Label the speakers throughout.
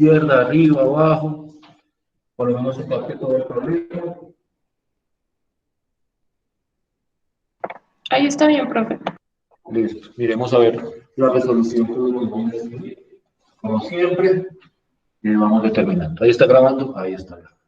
Speaker 1: izquierda, arriba, abajo, por lo menos se capte todo el problema.
Speaker 2: Ahí está bien, profe.
Speaker 1: Listo, miremos a ver la resolución que voy a decidir. Como siempre, vamos determinando. Ahí está grabando, ahí está grabando.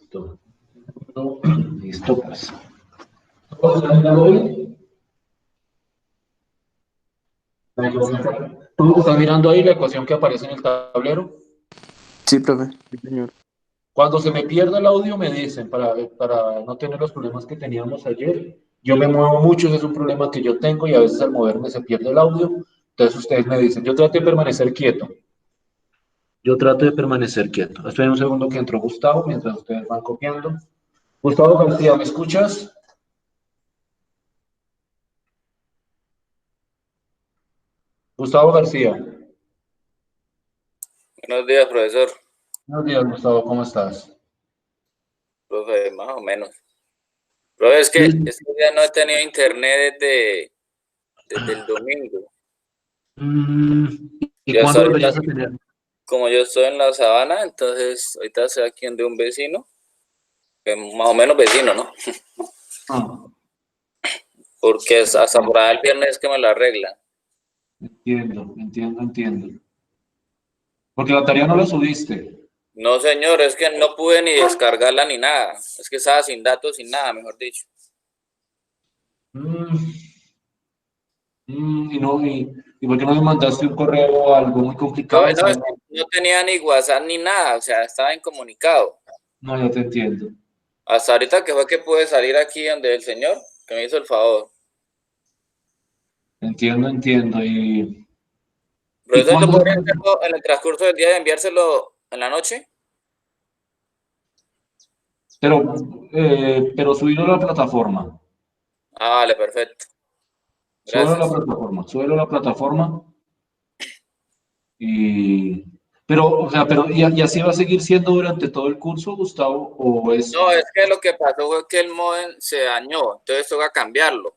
Speaker 1: Listo. Listo, pues. ¿Todos están mirando ahí? ¿Todos están mirando ahí la ecuación que aparece en el tablero?
Speaker 3: Sí, profe. Sí, señor.
Speaker 1: Cuando se me pierda el audio me dicen, para no tener los problemas que teníamos ayer. Yo me muevo mucho, ese es un problema que yo tengo y a veces al moverme se pierde el audio. Entonces ustedes me dicen, yo trato de permanecer quieto. Yo trato de permanecer quieto. Esperen un segundo que entró Gustavo mientras ustedes van copiando. Gustavo García, ¿me escuchas? Gustavo García.
Speaker 4: Buenos días, profesor.
Speaker 1: Buenos días, Gustavo, ¿cómo estás?
Speaker 4: Profe, más o menos. Profe, es que
Speaker 1: Sí.
Speaker 4: este día no he tenido internet desde el domingo.
Speaker 1: ¿Y
Speaker 4: Yo
Speaker 1: cuándo
Speaker 4: hasta ahorita,
Speaker 1: deberías tener?
Speaker 4: como yo estoy en la sabana, entonces ahorita estoy aquí donde un vecino, que más o menos vecino, ¿no?
Speaker 1: Ah,
Speaker 4: Porque hasta por ahí el viernes que me la arreglan.
Speaker 1: entiendo. Porque la tarea no la subiste.
Speaker 4: No, señor, es que no pude ni descargarla ni nada. Es que estaba sin datos, sin nada, mejor dicho.
Speaker 1: ¿Y por qué no me mandaste un correo o algo muy complicado?
Speaker 4: No, es que no tenía ni WhatsApp ni nada, o sea, estaba incomunicado.
Speaker 1: No, ya te entiendo.
Speaker 4: Hasta ahorita que fue que pude salir aquí donde el señor, que me hizo el favor.
Speaker 1: Entiendo. ¿Y
Speaker 4: Profesor, ¿lo
Speaker 1: cuándo?
Speaker 4: podría hacerlo en el transcurso del día de enviárselo en la noche?
Speaker 1: Pero subirlo a la plataforma.
Speaker 4: Ah, vale, perfecto.
Speaker 1: Súbelo a la
Speaker 4: Gracias.
Speaker 1: plataforma. Súbelo a la plataforma. Y... ¿y así va a seguir siendo durante todo el curso, Gustavo? ¿O es...?
Speaker 4: No, es que lo que pasó fue que el modem se dañó, entonces toca cambiarlo.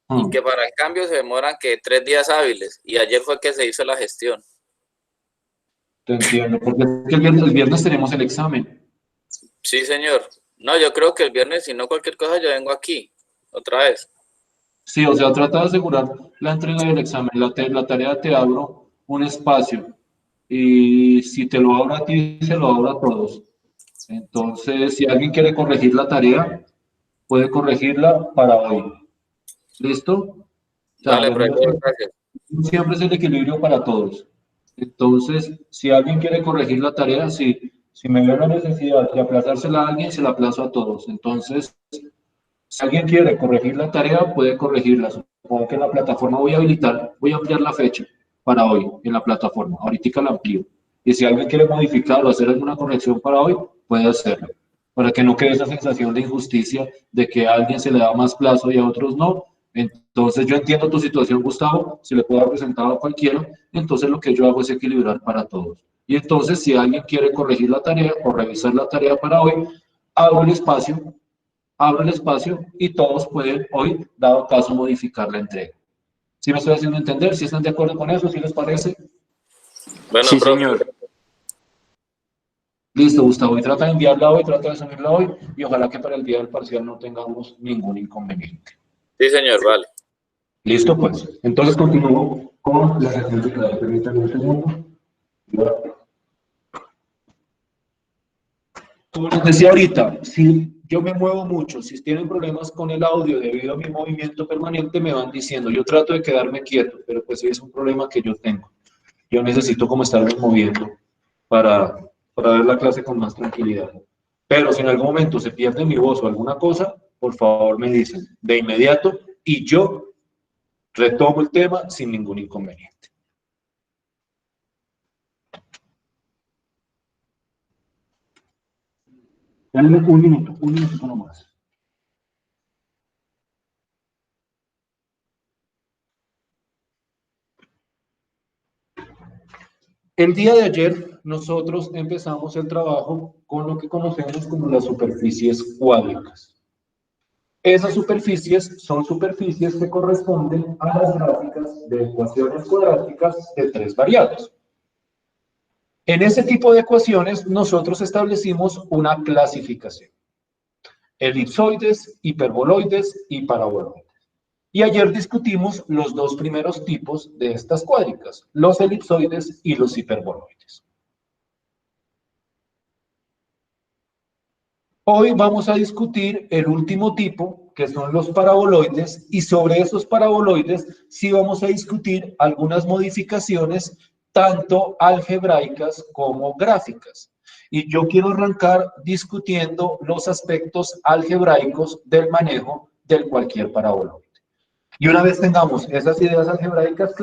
Speaker 4: Y que para el cambio se demoran que 3 días hábiles. Y ayer fue que se hizo la gestión.
Speaker 1: Te entiendo, porque es que el viernes tenemos el examen.
Speaker 4: Sí, señor. No, yo creo que el viernes, si no cualquier cosa, yo vengo aquí. Otra vez.
Speaker 1: Sí, o sea, trata de asegurar la entrega del examen. La tarea te abro un espacio y si te lo abro a ti, se lo abro a todos. Entonces, si alguien quiere corregir la tarea, puede corregirla para hoy. ¿Listo? O sea,
Speaker 4: Vale, profesor, gracias.
Speaker 1: siempre es el equilibrio para todos. Entonces, si alguien quiere corregir la tarea, si me veo la necesidad de aplazársela a alguien, se la aplazo a todos. Entonces, si alguien quiere corregir la tarea, puede corregirla. Supongo que en la plataforma voy a ampliar la fecha para hoy en la plataforma. Ahorita la amplío. Y si alguien quiere modificar o hacer alguna corrección para hoy, puede hacerlo. Para que no quede esa sensación de injusticia de que a alguien se le da más plazo y a otros no. Entonces yo entiendo tu situación, Gustavo, si le puedo haber presentado a cualquiera, entonces lo que yo hago es equilibrar para todos. Y entonces si alguien quiere corregir la tarea o revisar la tarea para hoy, abro el espacio y todos pueden hoy, dado caso, modificar la entrega. ¿Sí me estoy haciendo entender? ¿Sí están de acuerdo con eso? ¿Sí les parece?
Speaker 4: Bueno,
Speaker 3: Sí,
Speaker 4: profe.
Speaker 3: señor.
Speaker 1: Listo, Gustavo. Y trata de enviarla hoy, trata de subirla hoy y ojalá que para el día del parcial no tengamos ningún inconveniente.
Speaker 4: Sí, señor, vale.
Speaker 1: Listo, pues. Entonces continúo con la sección de clase. Permítanme un segundo. Como les decía ahorita, si yo me muevo mucho. Si tienen problemas con el audio debido a mi movimiento permanente, me van diciendo. Yo trato de quedarme quieto, pero pues sí es un problema que yo tengo. Yo necesito como estarme moviendo para, para ver la clase con más tranquilidad. Pero si en algún momento se pierde mi voz o alguna cosa, por favor me dicen de inmediato y yo retomo el tema sin ningún inconveniente. Dame un minuto nomás. El día de ayer nosotros empezamos el trabajo con lo que conocemos como las superficies cuádricas. Esas superficies son superficies que corresponden a las gráficas de ecuaciones cuadráticas de tres variables. En ese tipo de ecuaciones nosotros establecimos una clasificación: elipsoides, hiperboloides y paraboloides. Y ayer discutimos los dos primeros tipos de estas cuádricas, los elipsoides y los hiperboloides. Hoy vamos a discutir el último tipo, que son los paraboloides, y sobre esos paraboloides sí vamos a discutir algunas modificaciones, tanto algebraicas como gráficas. Y yo quiero arrancar discutiendo los aspectos algebraicos del manejo de cualquier paraboloide. Y una vez tengamos esas ideas algebraicas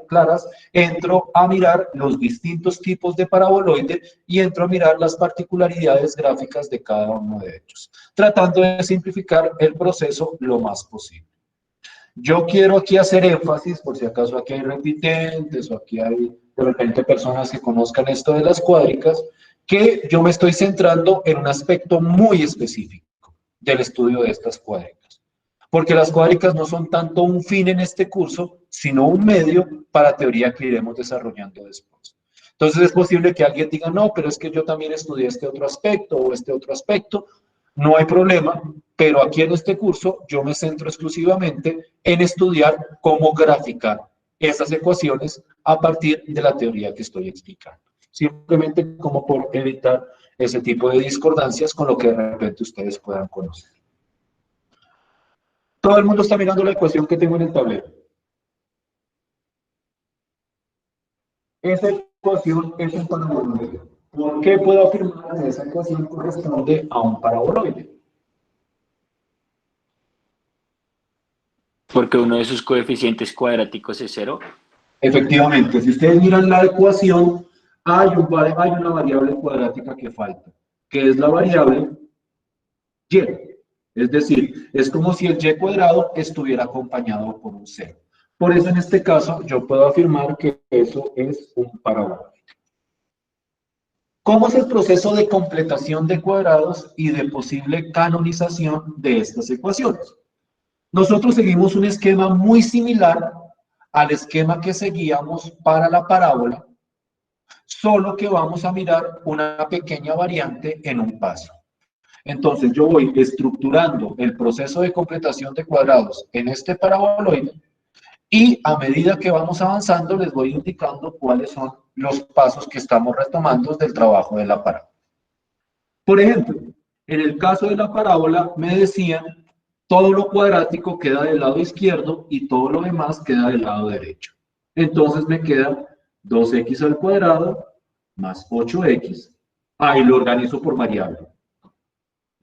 Speaker 1: claras, entro a mirar los distintos tipos de paraboloide y entro a mirar las particularidades gráficas de cada uno de ellos, tratando de simplificar el proceso lo más posible. Yo quiero aquí hacer énfasis, por si acaso aquí hay repitentes o aquí hay de repente personas que conozcan esto de las cuádricas, que yo me estoy centrando en un aspecto muy específico del estudio de estas cuádricas. Porque las cuádricas no son tanto un fin en este curso, sino un medio para teoría que iremos desarrollando después. Entonces es posible que alguien diga, no, pero es que yo también estudié este otro aspecto o este otro aspecto. No hay problema, pero aquí en este curso yo me centro exclusivamente en estudiar cómo graficar esas ecuaciones a partir de la teoría que estoy explicando. Simplemente como por evitar ese tipo de discordancias con lo que de repente ustedes puedan conocer. Todo el mundo está mirando la ecuación que tengo en el tablero. Esa ecuación es un paraboloide. ¿Por qué puedo afirmar que esa ecuación corresponde a un paraboloide?
Speaker 3: Porque uno de sus coeficientes cuadráticos es 0.
Speaker 1: Efectivamente, si ustedes miran la ecuación, hay una variable cuadrática que falta, que es la variable y. Es decir, es como si el y cuadrado estuviera acompañado por un 0. Por eso en este caso yo puedo afirmar que eso es un paraboloide. ¿Cómo es el proceso de completación de cuadrados y de posible canonización de estas ecuaciones? Nosotros seguimos un esquema muy similar al esquema que seguíamos para la parábola, solo que vamos a mirar una pequeña variante en un paso. Entonces yo voy estructurando el proceso de completación de cuadrados en este paraboloide y a medida que vamos avanzando les voy indicando cuáles son los pasos que estamos retomando del trabajo de la parábola. Por ejemplo, en el caso de la parábola me decían todo lo cuadrático queda del lado izquierdo y todo lo demás queda del lado derecho. Entonces me queda 2x al cuadrado más 8x. Ahí lo organizo por variable.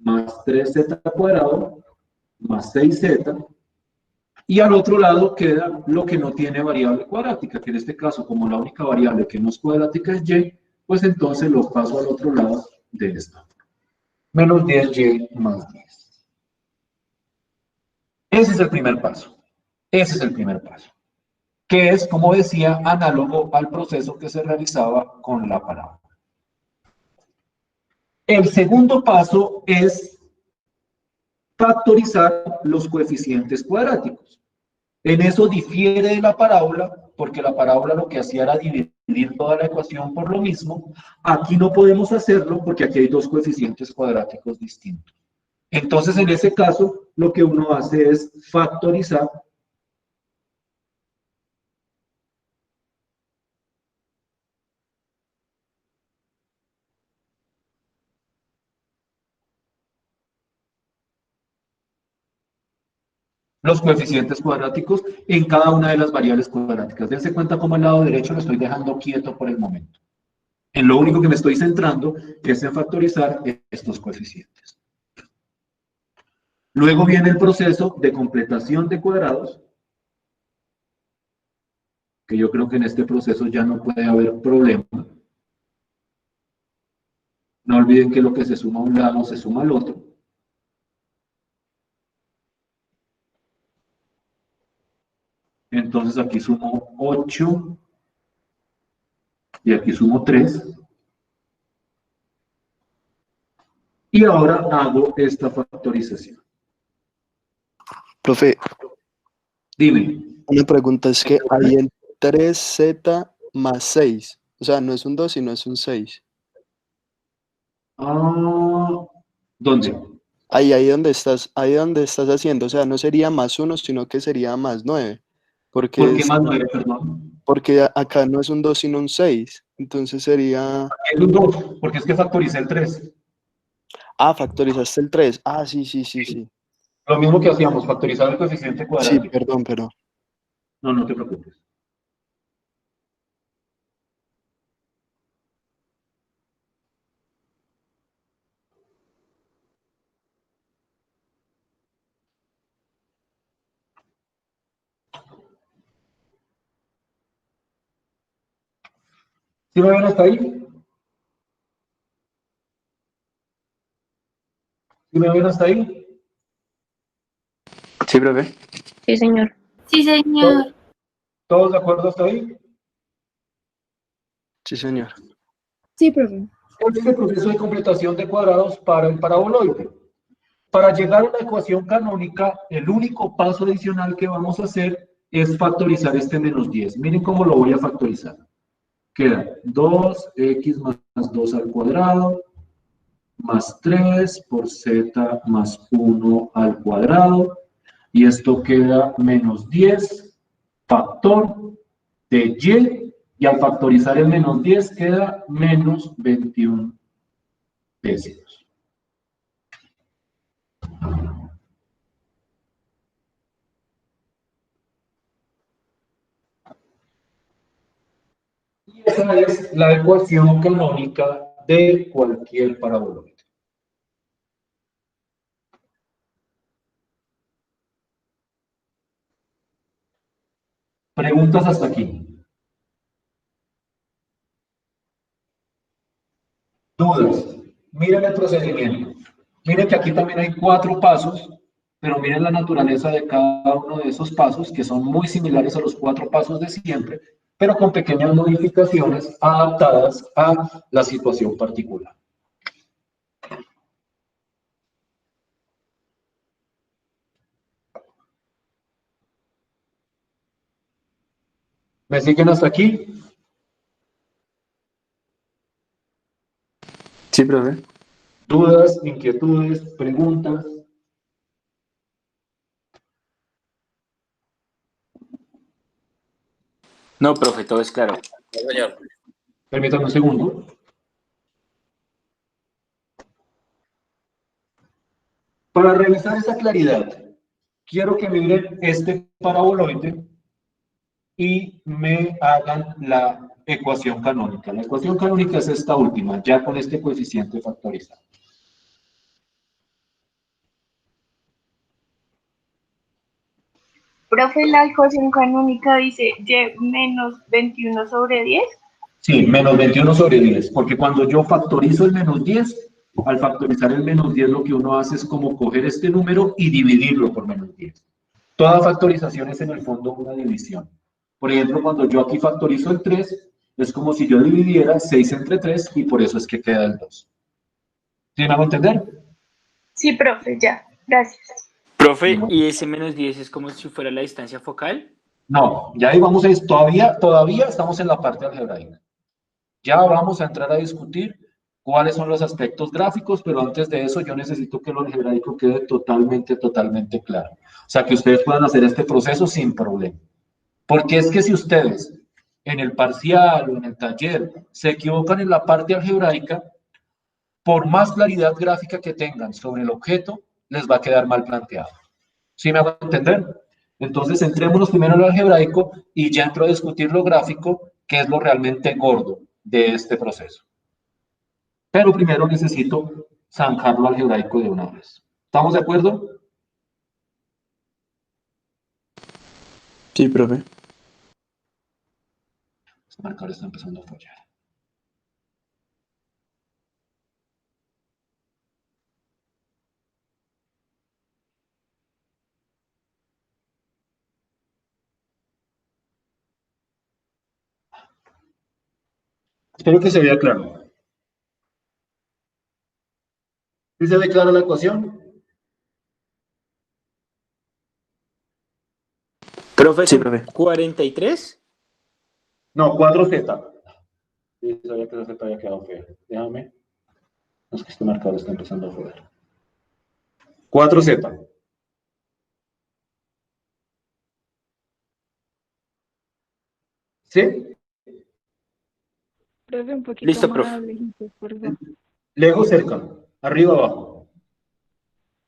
Speaker 1: Más 3z al cuadrado más 6z. Y al otro lado queda lo que no tiene variable cuadrática, que en este caso, como la única variable que no es cuadrática es y, pues entonces lo paso al otro lado de esta. Menos 10y más 10. Ese es el primer paso. Ese es el primer paso. Que es, como decía, análogo al proceso que se realizaba con la parábola. El segundo paso es factorizar los coeficientes cuadráticos. En eso difiere de la parábola, porque la parábola lo que hacía era dividir toda la ecuación por lo mismo. Aquí no podemos hacerlo porque aquí hay dos coeficientes cuadráticos distintos. Entonces, en ese caso, lo que uno hace es factorizar los coeficientes cuadráticos en cada una de las variables cuadráticas. Dense cuenta cómo el lado derecho lo estoy dejando quieto por el momento. En lo único que me estoy centrando es en factorizar estos coeficientes. Luego viene el proceso de completación de cuadrados, que yo creo que en este proceso ya no puede haber problema. No olviden que lo que se suma a un lado se suma al otro. Entonces aquí sumo 8 y aquí sumo 3. Y ahora hago esta factorización.
Speaker 2: Profe,
Speaker 1: Dime.
Speaker 2: una pregunta es que hay el 3z más 6. O sea, no es un 2, sino es un 6.
Speaker 1: ¿Dónde?
Speaker 2: Ahí donde estás haciendo. O sea, no sería más 1, sino que sería más 9.
Speaker 1: ¿Por qué más 9, perdón?
Speaker 2: Porque acá no es un 2, sino un 6. Entonces sería...
Speaker 1: Es un 2, porque es que factoricé el 3.
Speaker 2: Ah, factorizaste el 3. Ah, sí.
Speaker 1: Lo mismo que hacíamos, factorizar el coeficiente
Speaker 2: Sí,
Speaker 1: cuadrático.
Speaker 2: perdón, pero...
Speaker 1: No, no te preocupes. ¿Sí me ven hasta ahí? ¿Sí me ven hasta ahí?
Speaker 3: Sí, profe.
Speaker 5: Sí, señor.
Speaker 6: Sí, señor.
Speaker 1: ¿Todos de acuerdo hasta ahí?
Speaker 2: Sí, señor.
Speaker 6: Sí, profe.
Speaker 1: Este es el proceso de completación de cuadrados para el paraboloide. Para llegar a la ecuación canónica, el único paso adicional que vamos a hacer es factorizar este menos 10. Miren cómo lo voy a factorizar. Queda 2x más 2 al cuadrado, más 3 por z más 1 al cuadrado, y esto queda menos 10 factor de y al factorizar el menos 10 queda menos 21 décimos. Y esa es la ecuación canónica de cualquier paraboloide. Preguntas hasta aquí. Dudas. Miren el procedimiento. Miren que aquí también hay 4 pasos, pero miren la naturaleza de cada uno de esos pasos, que son muy similares a los 4 pasos de siempre, pero con pequeñas modificaciones adaptadas a la situación particular. ¿Me siguen hasta aquí?
Speaker 3: Sí, profe.
Speaker 1: ¿Dudas, inquietudes, preguntas?
Speaker 3: No, profe, todo es claro.
Speaker 4: Sí, señor.
Speaker 1: Permítanme un segundo. Para revisar esa claridad, quiero que miren este paraboloide y me hagan la ecuación canónica. La ecuación canónica es esta última, ya con este coeficiente factorizado.
Speaker 5: Profe, la ecuación canónica dice y menos 21 sobre 10.
Speaker 1: Sí, menos 21 sobre 10, porque cuando yo factorizo el menos 10, al factorizar el menos 10 lo que uno hace es como coger este número y dividirlo por menos 10. Toda factorización es en el fondo una división. Por ejemplo, cuando yo aquí factorizo el 3, es como si yo dividiera 6 entre 3 y por eso es que queda el 2. ¿Sí me hago entender?
Speaker 5: Sí, profe, ya. Gracias.
Speaker 3: Profe, ¿y ese menos 10 es como si fuera la distancia focal?
Speaker 1: No, ya ahí vamos a ir, todavía estamos en la parte algebraica. Ya vamos a entrar a discutir cuáles son los aspectos gráficos, pero antes de eso yo necesito que lo algebraico quede totalmente claro. O sea, que ustedes puedan hacer este proceso sin problema. Porque es que si ustedes en el parcial o en el taller se equivocan en la parte algebraica, por más claridad gráfica que tengan sobre el objeto, les va a quedar mal planteado. ¿Sí me hago entender? Entonces, entrémonos primero en lo algebraico y ya entro a discutir lo gráfico, que es lo realmente gordo de este proceso. Pero primero necesito zanjar lo algebraico de una vez. ¿Estamos de acuerdo?
Speaker 2: Sí, profe.
Speaker 1: Este marcador está empezando a fallar. Espero que se vea claro. ¿Sí se ve clara la ecuación?
Speaker 3: Profe,
Speaker 2: Sí,
Speaker 3: ¿son
Speaker 2: profe.
Speaker 3: 43?
Speaker 1: No, 4Z. Sí, sabía que esa Z había quedado fea. Déjame. Es que este marcador está empezando a joder. 4Z. ¿Sí?
Speaker 6: Profe, un poquito
Speaker 3: Listo, profe.
Speaker 6: más lejitos, por favor.
Speaker 1: Lejos, cerca. Arriba, abajo.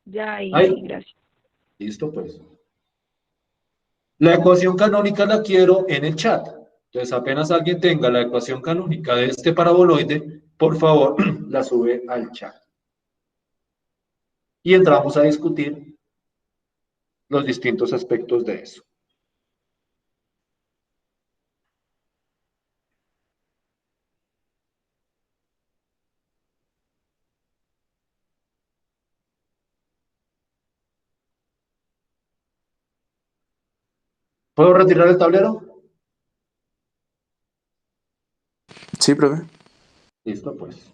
Speaker 6: Ya, ahí,
Speaker 1: Ahí.
Speaker 6: gracias.
Speaker 1: Listo, pues. La ecuación canónica la quiero en el chat. Entonces, apenas alguien tenga la ecuación canónica de este paraboloide, por favor, la sube al chat. Y entramos a discutir los distintos aspectos de eso. ¿Puedo retirar el tablero?
Speaker 2: Sí, profe.
Speaker 1: Listo, pues.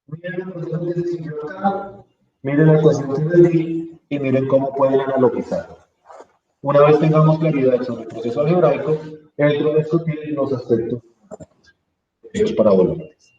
Speaker 1: Miren la ecuación que se siguió acá, miren la ecuación que les di y miren cómo pueden analogizar. Una vez tengamos claridad sobre el proceso algebraico, entro a discutir los aspectos de los paraboloides.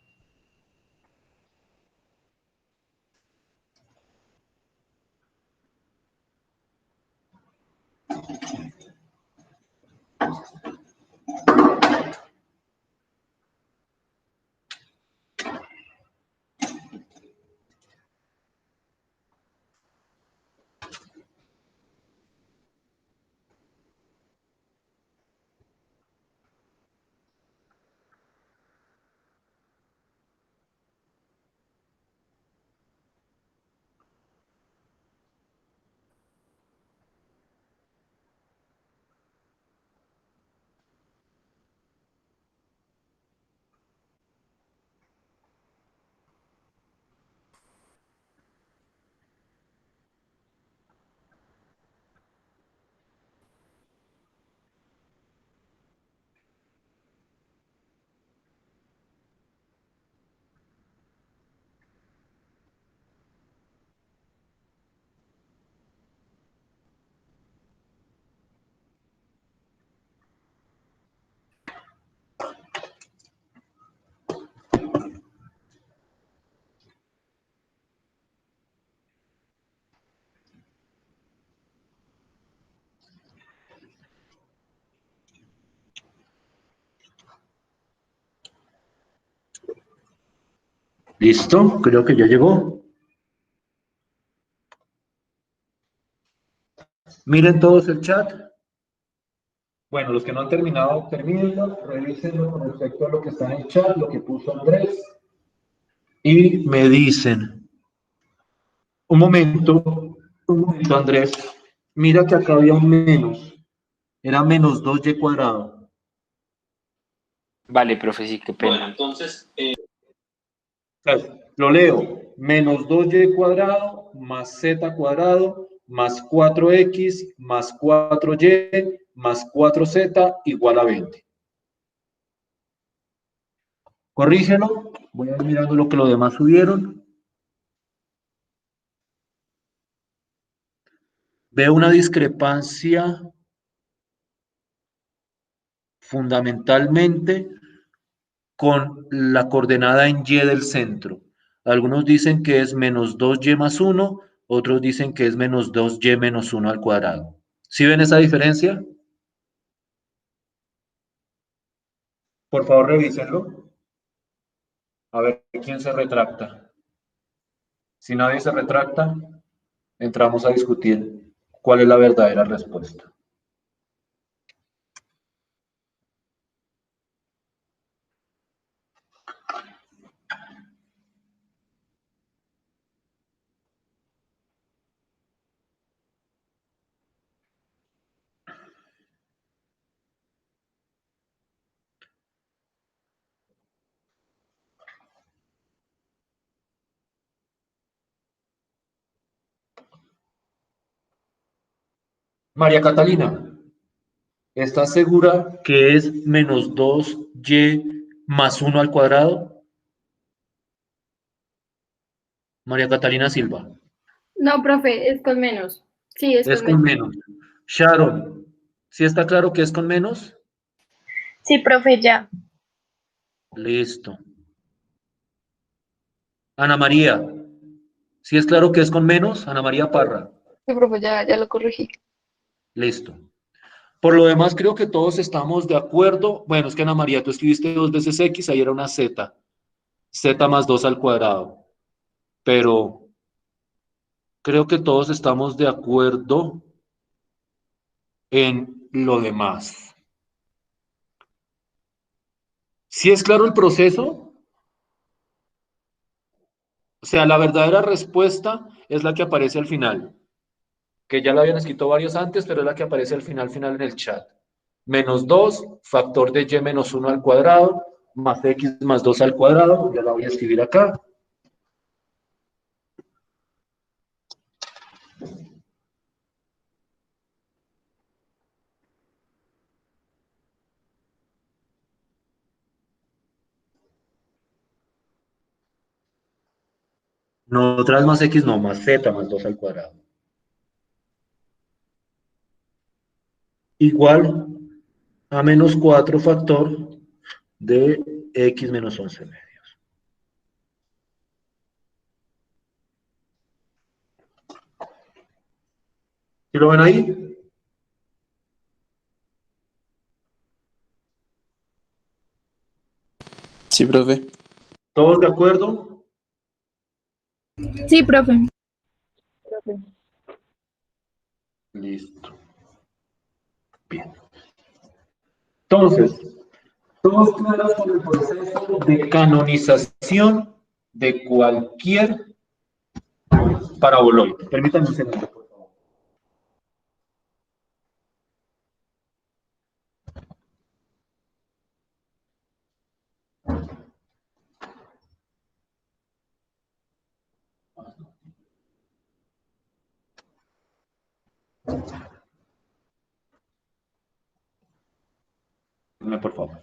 Speaker 1: ¿Listo? Creo que ya llegó. Miren todos el chat. Bueno, los que no han terminado, termínenlo, revísenlo con respecto a lo que está en el chat, lo que puso Andrés. Y me dicen, un momento, Andrés, mira que acá había un menos, era menos 2y cuadrado.
Speaker 3: Vale, profe, sí, qué pena.
Speaker 1: Lo leo, menos 2y cuadrado más z cuadrado más 4x más 4y más 4z igual a 20. Corrígelo, voy a ir mirando lo que los demás subieron. Veo una discrepancia fundamentalmente con la coordenada en y del centro. Algunos dicen que es menos 2y más 1, otros dicen que es menos 2y menos 1 al cuadrado. ¿Sí ven esa diferencia? Por favor, revísenlo. A ver quién se retracta. Si nadie se retracta, entramos a discutir cuál es la verdadera respuesta. María Catalina, ¿estás segura que es menos 2y más 1 al cuadrado? María Catalina Silva,
Speaker 7: No, profe, es con menos. Sí, es
Speaker 1: es
Speaker 7: con
Speaker 1: con
Speaker 7: menos.
Speaker 1: menos. Sharon, ¿sí está claro que es con menos?
Speaker 5: Sí, profe, ya.
Speaker 1: Listo. Ana María, ¿sí es claro que es con menos? Ana María Parra,
Speaker 8: Sí, profe, ya lo corregí.
Speaker 1: listo. Por lo demás, creo que todos estamos de acuerdo. Bueno, es que Ana María, tú escribiste 2 veces x, ahí era una z. Z más 2 al cuadrado. Pero creo que todos estamos de acuerdo en lo demás. ¿Sí es claro el proceso? O sea, la verdadera respuesta es la que aparece al final, que ya la habían escrito varios antes, pero es la que aparece al final en el chat. Menos 2 factor de y menos 1 al cuadrado, más x más 2 al cuadrado, ya la voy a escribir acá. No, otra vez más x, no, más z más 2 al cuadrado. Igual a menos 4 factor de x menos 11 medios. ¿Sí lo ven ahí?
Speaker 2: Sí, profe.
Speaker 1: ¿Todos de acuerdo?
Speaker 6: Sí, profe.
Speaker 1: Listo. Bien. Entonces, todos claros con el proceso de canonización de cualquier paraboloide. Permítanme un segundo, por favor. Dime, por favor.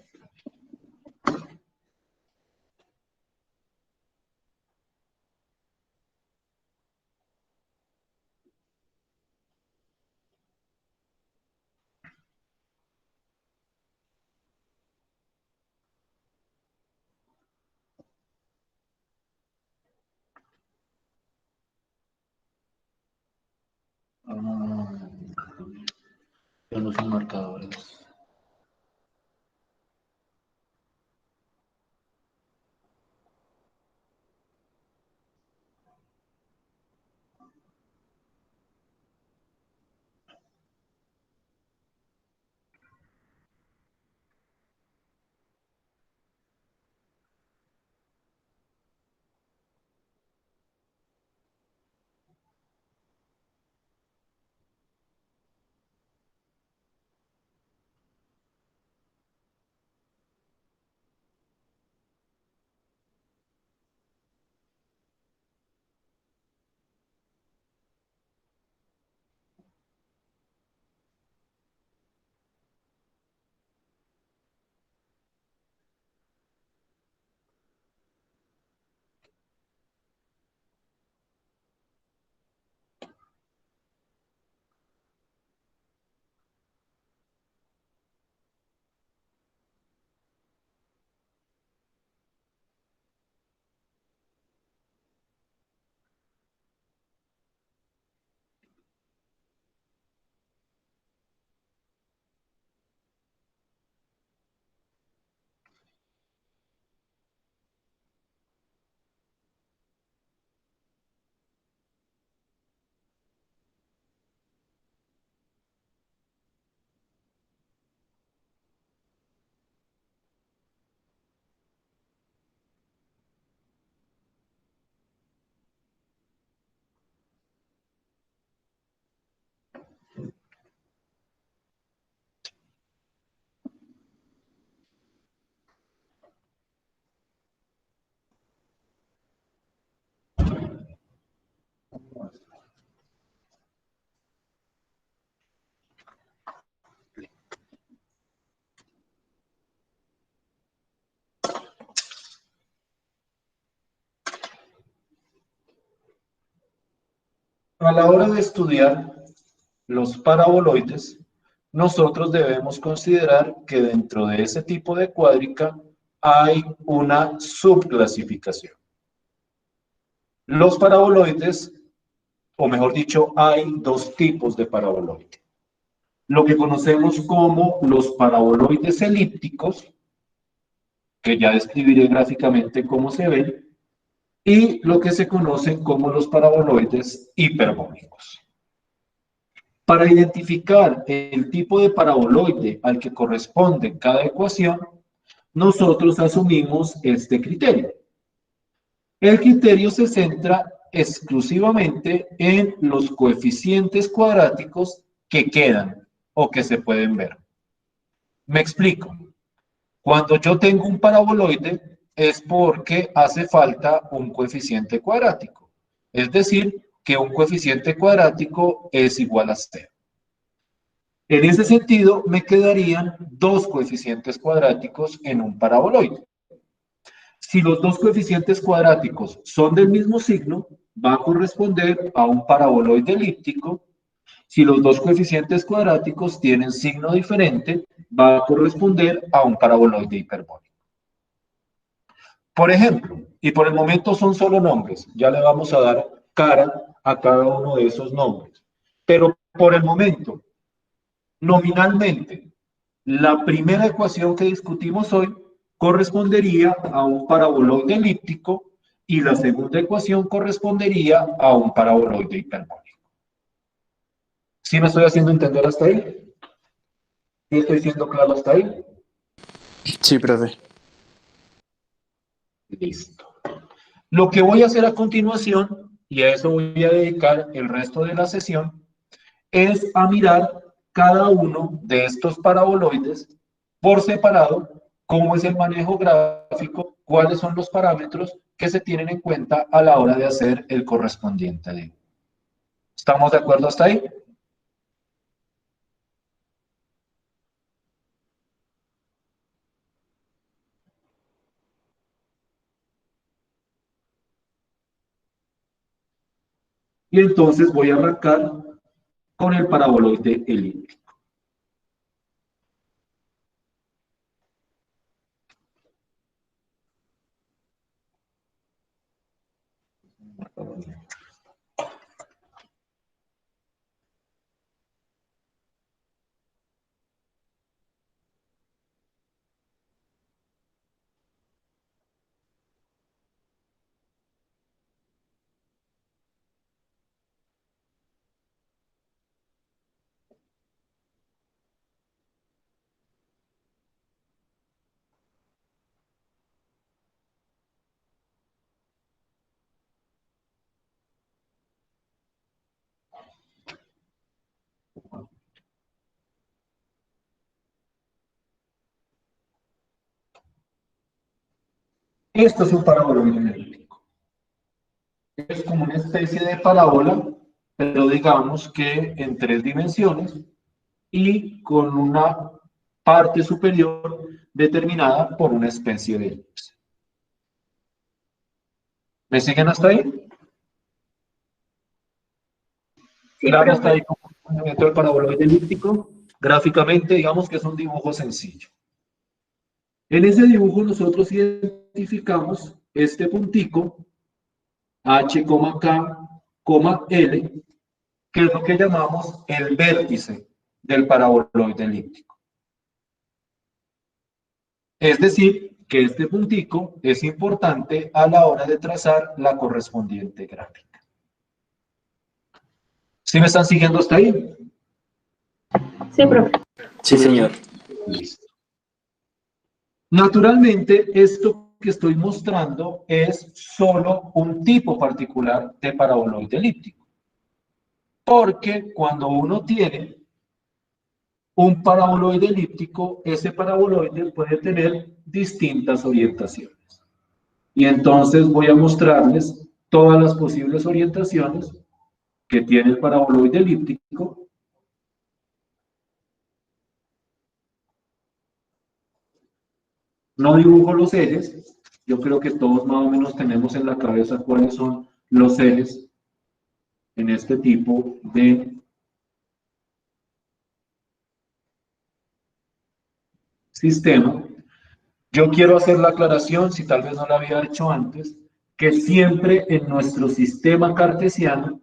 Speaker 1: Ya no son marcadores. A la hora de estudiar los paraboloides, nosotros debemos considerar que dentro de ese tipo de cuádrica hay una subclasificación. Los paraboloides, o mejor dicho, hay dos tipos de paraboloide. Lo que conocemos como los paraboloides elípticos, que ya describiré gráficamente cómo se ven, y lo que se conocen como los paraboloides hiperbólicos. Para identificar el tipo de paraboloide al que corresponde cada ecuación, nosotros asumimos este criterio. El criterio se centra exclusivamente en los coeficientes cuadráticos que quedan o que se pueden ver. Me explico. Cuando yo tengo un paraboloide es porque hace falta un coeficiente cuadrático. Es decir, que un coeficiente cuadrático es igual a 0. En ese sentido, me quedarían dos coeficientes cuadráticos en un paraboloide. Si los dos coeficientes cuadráticos son del mismo signo, va a corresponder a un paraboloide elíptico. Si los dos coeficientes cuadráticos tienen signo diferente, va a corresponder a un paraboloide hiperbólico. Por ejemplo, y por el momento son solo nombres, ya le vamos a dar cara a cada uno de esos nombres. Pero por el momento, nominalmente, la primera ecuación que discutimos hoy correspondería a un paraboloide elíptico y la segunda ecuación correspondería a un paraboloide hiperbólico. ¿Sí me estoy haciendo entender hasta ahí? ¿Sí estoy siendo claro hasta ahí?
Speaker 2: Sí, profe.
Speaker 1: Listo. Lo que voy a hacer a continuación, y a eso voy a dedicar el resto de la sesión, es a mirar cada uno de estos paraboloides por separado, cómo es el manejo gráfico, cuáles son los parámetros que se tienen en cuenta a la hora de hacer el correspondiente dibujo. ¿Estamos de acuerdo hasta ahí? Y entonces voy a arrancar con el paraboloide elíptico. Esto es un paraboloide elíptico. Es como una especie de parábola, pero digamos que en 3 dimensiones y con una parte superior determinada por una especie de elipse. ¿Me siguen hasta ahí?
Speaker 5: Sí,
Speaker 1: Claro, hasta
Speaker 5: profe.
Speaker 1: ahí como el movimiento del paraboloide elíptico. Gráficamente, digamos que es un dibujo sencillo. En ese dibujo nosotros identificamos este puntico, H, K, L, que es lo que llamamos el vértice del paraboloide elíptico. Es decir, que este puntico es importante a la hora de trazar la correspondiente gráfica. ¿Sí me están siguiendo hasta ahí?
Speaker 7: Sí, profe.
Speaker 3: Sí, señor.
Speaker 1: Listo. Naturalmente, esto que estoy mostrando es solo un tipo particular de paraboloide elíptico. Porque cuando uno tiene un paraboloide elíptico, ese paraboloide puede tener distintas orientaciones. Y entonces voy a mostrarles todas las posibles orientaciones que tiene el paraboloide elíptico. No dibujo los ejes. Yo creo que todos más o menos tenemos en la cabeza cuáles son los ejes en este tipo de sistema. Yo quiero hacer la aclaración, si tal vez no la había hecho antes, que siempre en nuestro sistema cartesiano,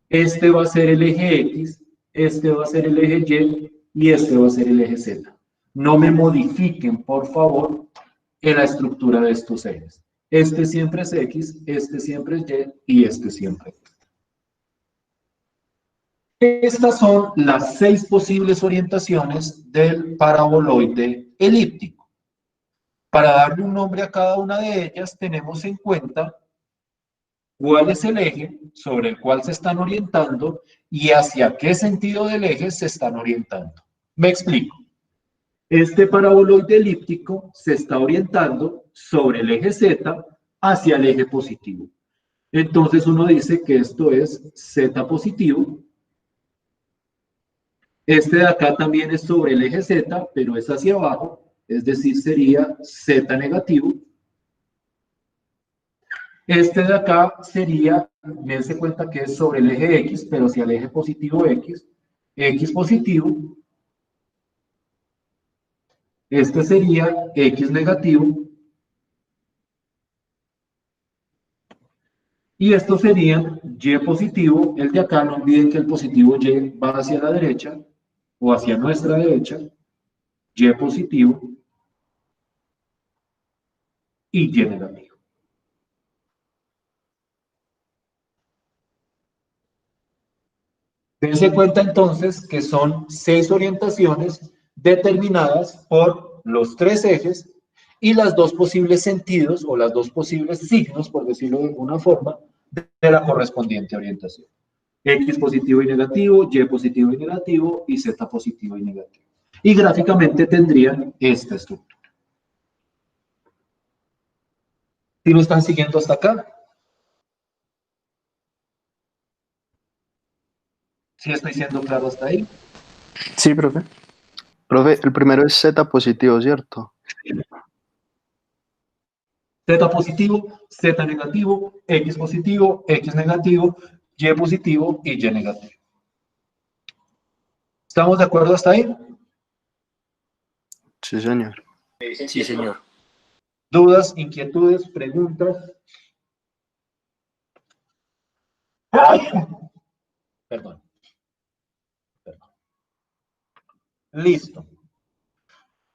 Speaker 1: este va a ser el eje X, este va a ser el eje Y y este va a ser el eje Z. No me modifiquen, por favor, en la estructura de estos ejes. Este siempre es X, este siempre es Y y este siempre es Z. Estas son las 6 posibles orientaciones del paraboloide elíptico. Para darle un nombre a cada una de ellas, tenemos en cuenta cuál es el eje sobre el cual se están orientando y hacia qué sentido del eje se están orientando. Me explico. Este paraboloide elíptico se está orientando sobre el eje Z hacia el eje positivo. Entonces uno dice que esto es Z positivo. Este de acá también es sobre el eje Z, pero es hacia abajo, es decir, sería Z negativo. Este de acá sería, dense cuenta que es sobre el eje X, pero hacia el eje positivo X, X positivo. Este sería X negativo. Y esto sería Y positivo. El de acá, no olviden que el positivo Y va hacia la derecha, o hacia nuestra derecha. Y positivo y Y negativo. Dense cuenta entonces que son 6 orientaciones determinadas por los 3 ejes y las 2 posibles sentidos o las 2 posibles signos, por decirlo de alguna forma, de la correspondiente orientación. X positivo y negativo, Y positivo y negativo y Z positivo y negativo. Y gráficamente tendrían esta estructura. ¿Sí me están siguiendo hasta acá? ¿Sí estoy siendo claro hasta ahí?
Speaker 3: Sí, profe.
Speaker 2: Profe, el primero es Z positivo, ¿cierto?
Speaker 1: Z positivo, Z negativo, X positivo, X negativo, Y positivo y Y negativo. ¿Estamos de acuerdo hasta ahí?
Speaker 2: Sí, señor.
Speaker 3: Sí, señor.
Speaker 1: ¿Dudas, inquietudes, preguntas? Perdón. Listo.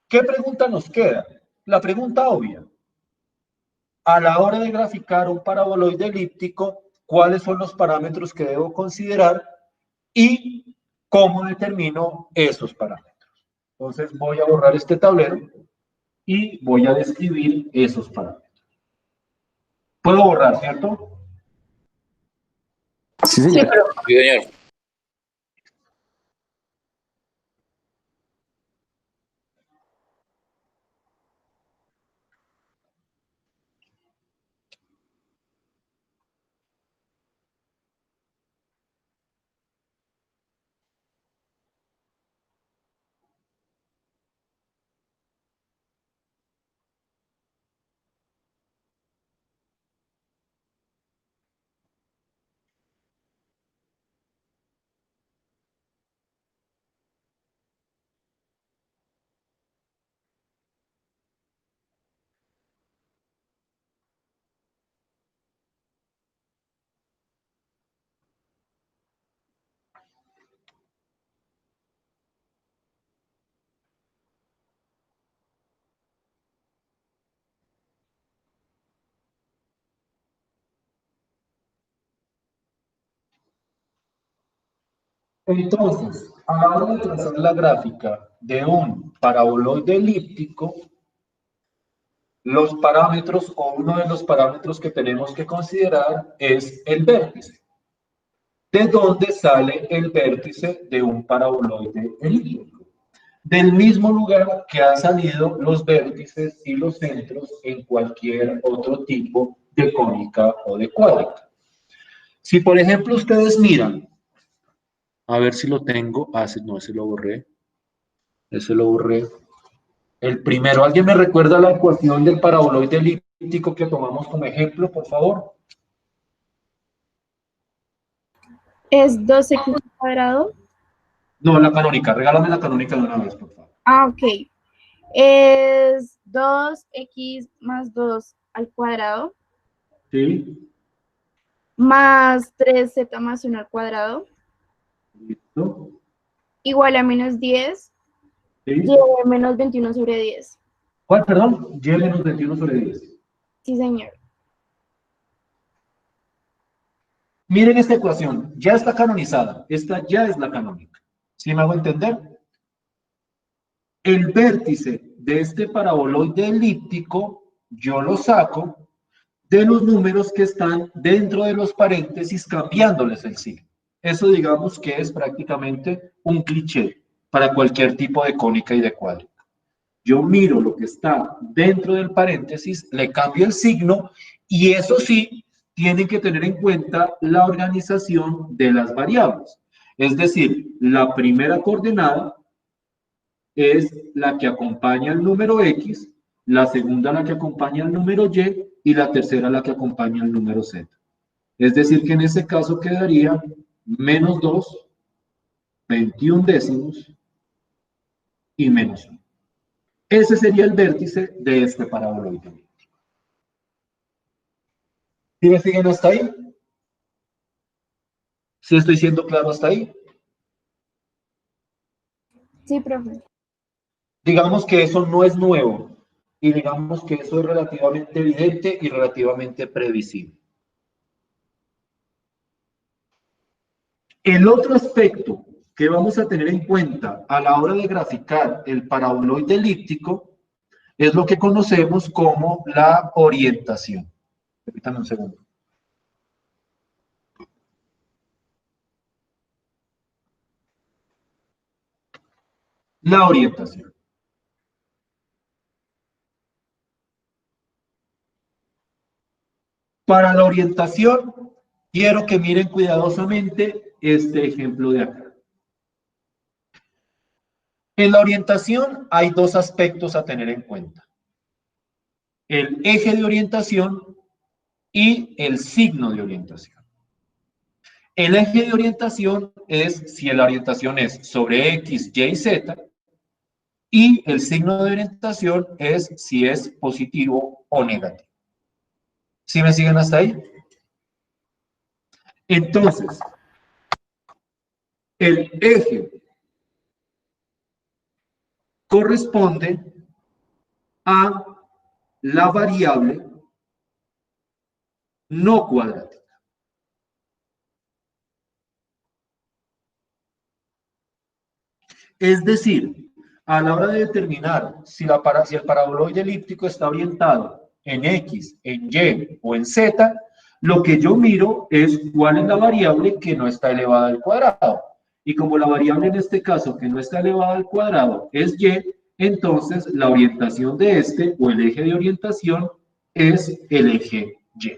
Speaker 1: ¿Qué pregunta nos queda? La pregunta obvia. A la hora de graficar un paraboloide elíptico, ¿cuáles son los parámetros que debo considerar y cómo determino esos parámetros? Entonces voy a borrar este tablero y voy a describir esos parámetros. ¿Puedo borrar, cierto?
Speaker 3: Sí,
Speaker 7: Sí,
Speaker 3: señor.
Speaker 7: profe.
Speaker 4: Sí, señor.
Speaker 1: Entonces, a la hora de trazar la gráfica de un paraboloide elíptico, los parámetros o uno de los parámetros que tenemos que considerar es el vértice. ¿De dónde sale el vértice de un paraboloide elíptico? Del mismo lugar que han salido los vértices y los centros en cualquier otro tipo de cónica o de cuádrica. Si, por ejemplo, ustedes miran, a ver si lo tengo. Ah, no, ese lo borré. Ese lo borré. El primero, ¿alguien me recuerda la ecuación del paraboloide elíptico que tomamos como ejemplo, por favor?
Speaker 6: Es 2x cuadrado.
Speaker 1: No, la canónica. Regálame la canónica de una vez, por favor.
Speaker 6: Ah, ok. Es 2x más 2 al cuadrado
Speaker 1: Sí.
Speaker 6: más 3z más 1 al cuadrado
Speaker 1: Listo.
Speaker 6: igual a menos 10
Speaker 1: Sí.
Speaker 6: y menos 21 sobre 10.
Speaker 1: ¿Cuál, perdón? Y menos 21 sobre 10.
Speaker 6: Sí, señor.
Speaker 1: Miren esta ecuación. Ya está canonizada. Esta ya es la canónica. ¿Sí me hago entender? El vértice de este paraboloide elíptico, yo lo saco de los números que están dentro de los paréntesis cambiándoles el signo. Eso digamos que es prácticamente un cliché para cualquier tipo de cónica y de cuádrica. Yo miro lo que está dentro del paréntesis, le cambio el signo y eso sí, tienen que tener en cuenta la organización de las variables. Es decir, la primera coordenada es la que acompaña al número X, la segunda la que acompaña al número Y la tercera la que acompaña al número Z. Es decir, que en ese caso quedaría menos 2, 21 décimos y menos 1. Ese sería el vértice de este paraboloide. ¿Sí me siguen hasta ahí? ¿Sí estoy siendo claro hasta ahí?
Speaker 6: Sí, profe.
Speaker 1: Digamos que eso no es nuevo y digamos que eso es relativamente evidente y relativamente previsible. El otro aspecto que vamos a tener en cuenta a la hora de graficar el paraboloide elíptico es lo que conocemos como la orientación. Permítanme un segundo. La orientación. Para la orientación, quiero que miren cuidadosamente este ejemplo de acá. En la orientación hay dos aspectos a tener en cuenta. El eje de orientación y el signo de orientación. El eje de orientación es si la orientación es sobre X, Y, Z, y el signo de orientación es si es positivo o negativo. ¿Sí me siguen hasta ahí? Entonces, el eje corresponde a la variable no cuadrática. Es decir, a la hora de determinar si el paraboloide elíptico está orientado en X, en Y o en Z, lo que yo miro es cuál es la variable que no está elevada al cuadrado. Y como la variable en este caso que no está elevada al cuadrado es Y, entonces la orientación de este o el eje de orientación es el eje Y.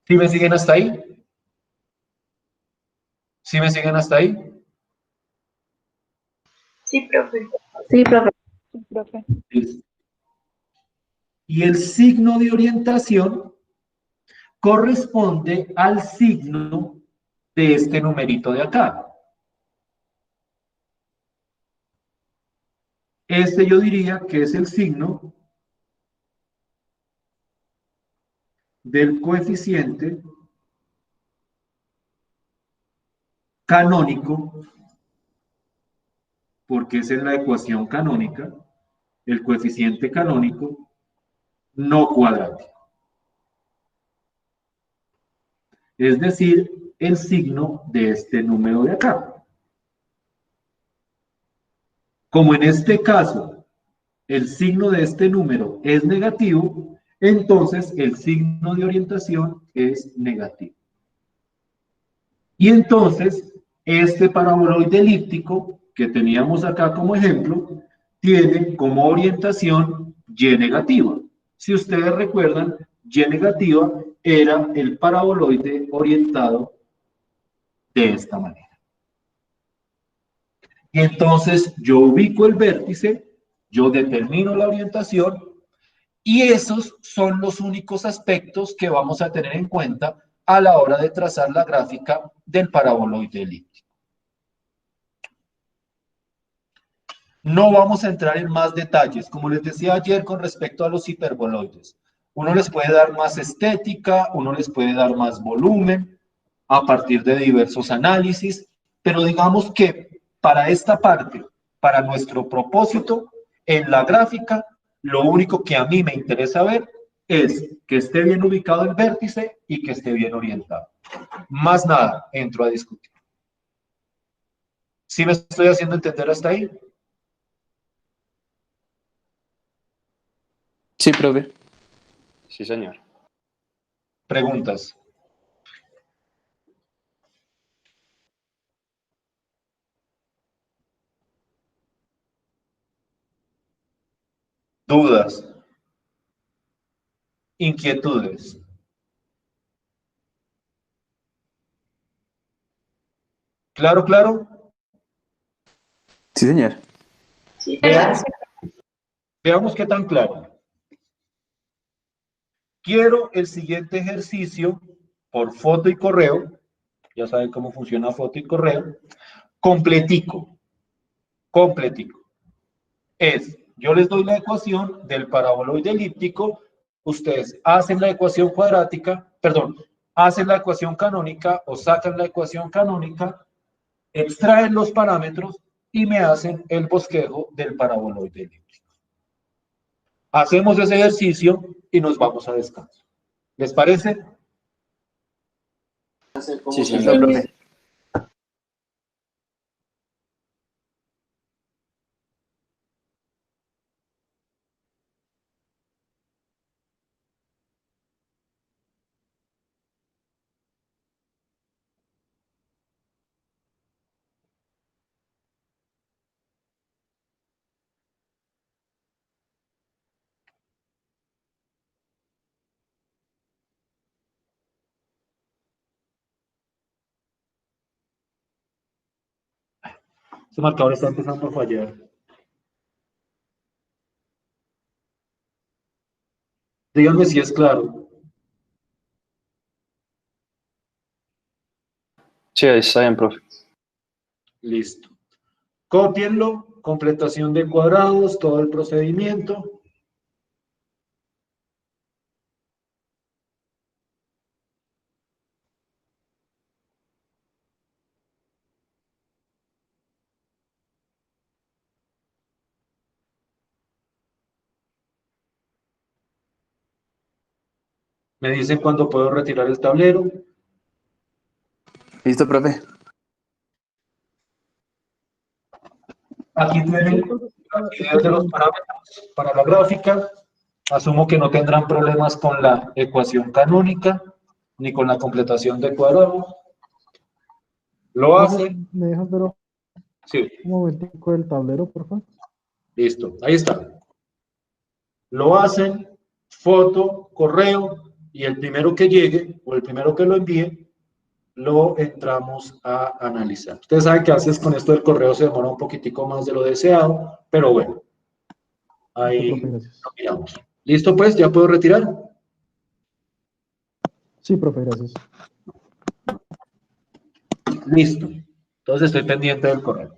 Speaker 1: ¿Sí me siguen hasta ahí? ¿Sí me siguen hasta ahí?
Speaker 5: Sí, profe.
Speaker 7: Sí, profe.
Speaker 8: Sí, profe.
Speaker 1: Y el signo de orientación corresponde al signo de este numerito de acá. Este yo diría que es el signo del coeficiente canónico, porque es en la ecuación canónica, el coeficiente canónico no cuadrático. Es decir, el signo de este número de acá. Como en este caso, el signo de este número es negativo, entonces el signo de orientación es negativo. Y entonces, este paraboloide elíptico que teníamos acá como ejemplo, tiene como orientación Y negativa. Si ustedes recuerdan, Y negativa era el paraboloide orientado de esta manera. Y entonces yo ubico el vértice, yo determino la orientación y esos son los únicos aspectos que vamos a tener en cuenta a la hora de trazar la gráfica del paraboloide elíptico. No vamos a entrar en más detalles, como les decía ayer con respecto a los hiperboloides. Uno les puede dar más estética, uno les puede dar más volumen a partir de diversos análisis, pero digamos que para esta parte, para nuestro propósito, en la gráfica, lo único que a mí me interesa ver es que esté bien ubicado el vértice y que esté bien orientado. Más nada, entro a discutir. ¿Sí me estoy haciendo entender hasta ahí?
Speaker 3: Sí, profe.
Speaker 2: Sí, señor.
Speaker 1: Preguntas. Dudas. Inquietudes. ¿Claro, claro?
Speaker 3: Sí, señor.
Speaker 7: Sí,
Speaker 1: Veamos, veamos qué tan claro. Quiero el siguiente ejercicio por foto y correo. Ya saben cómo funciona foto y correo. Completico. Completico. Yo les doy la ecuación del paraboloide elíptico. Ustedes hacen la ecuación cuadrática, perdón, hacen la ecuación canónica o sacan la ecuación canónica, extraen los parámetros y me hacen el bosquejo del paraboloide elíptico. Hacemos ese ejercicio y nos vamos a descanso. ¿Les parece?
Speaker 2: Sí,
Speaker 3: Listo,
Speaker 2: señor.
Speaker 3: profe.
Speaker 1: Este marcador está empezando a fallar. Díganme si es claro.
Speaker 2: Sí, ahí está bien, profe.
Speaker 1: Listo. Cópienlo, completación de cuadrados, todo el procedimiento. Me dicen cuándo puedo retirar el tablero.
Speaker 3: Listo, profe.
Speaker 1: Aquí tienen las ideas de los parámetros para la gráfica. Asumo que no tendrán problemas con la ecuación canónica ni con la completación de cuadrados. Lo hacen.
Speaker 9: ¿Me dejas ver un
Speaker 1: Sí,
Speaker 9: momentico del tablero, por favor?
Speaker 1: listo. Ahí está. Lo hacen, foto, correo, y el primero que llegue o el primero que lo envíe, lo entramos a analizar. Ustedes saben que a veces con esto del correo se demora un poquitico más de lo deseado, pero bueno, ahí
Speaker 9: Profe, gracias.
Speaker 1: lo miramos. ¿Listo pues? ¿Ya puedo retirar?
Speaker 9: Sí, profe, gracias.
Speaker 1: Listo. Entonces estoy pendiente del correo.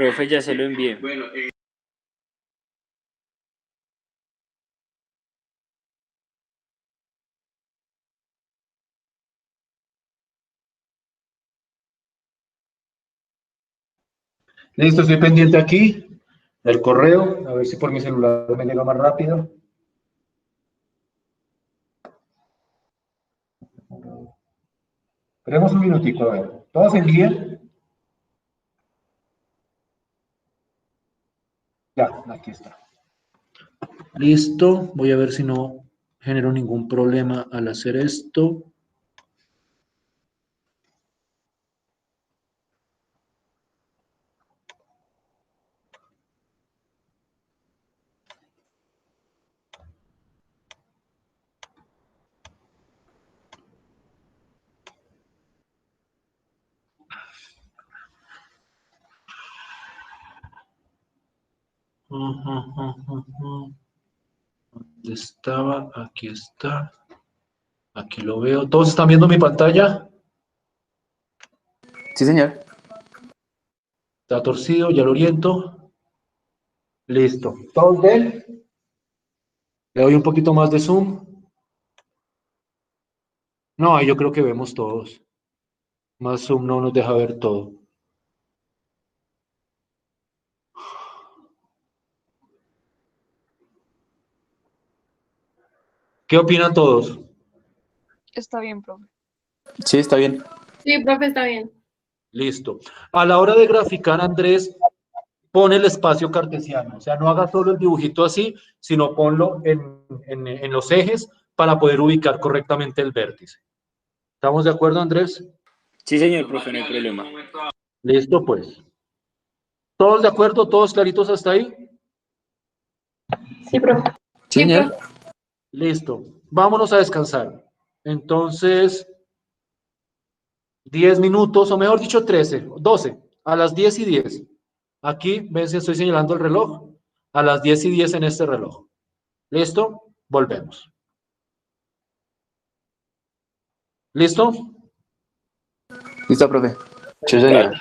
Speaker 3: Profe, ya se lo envié.
Speaker 1: Listo, estoy pendiente aquí del correo, a ver si por mi celular me llega más rápido. Esperemos un minutico, a ver. ¿Todos envíen? Ya, aquí está. Listo, voy a ver si no genero ningún problema al hacer esto. ¿Dónde estaba? Aquí está. Aquí lo veo. ¿Todos están viendo mi pantalla?
Speaker 3: Sí, señor.
Speaker 1: Está torcido, ya lo oriento. Listo. ¿Todos ven? Le doy un poquito más de zoom. No, ahí yo creo que vemos todos. Más zoom no nos deja ver todo. ¿Qué opinan todos?
Speaker 8: Está bien, profe.
Speaker 3: Sí, está bien.
Speaker 7: Sí, profe, está bien.
Speaker 1: Listo. A la hora de graficar, Andrés, pone el espacio cartesiano. O sea, no haga solo el dibujito así, sino ponlo en los ejes para poder ubicar correctamente el vértice. ¿Estamos de acuerdo, Andrés?
Speaker 3: Sí, señor, profe, no hay problema.
Speaker 1: Listo, pues. ¿Todos de acuerdo? ¿Todos claritos hasta ahí?
Speaker 7: Sí, profe.
Speaker 3: Sí, señor.
Speaker 1: Listo. Vámonos a descansar. Entonces, 10 minutos, o mejor dicho, 13, 12, a las 10:10. Aquí, ven si estoy señalando el reloj. A las 10:10 en este reloj. ¿Listo? Volvemos. ¿Listo?
Speaker 3: Listo, profe.
Speaker 2: Sí, señor.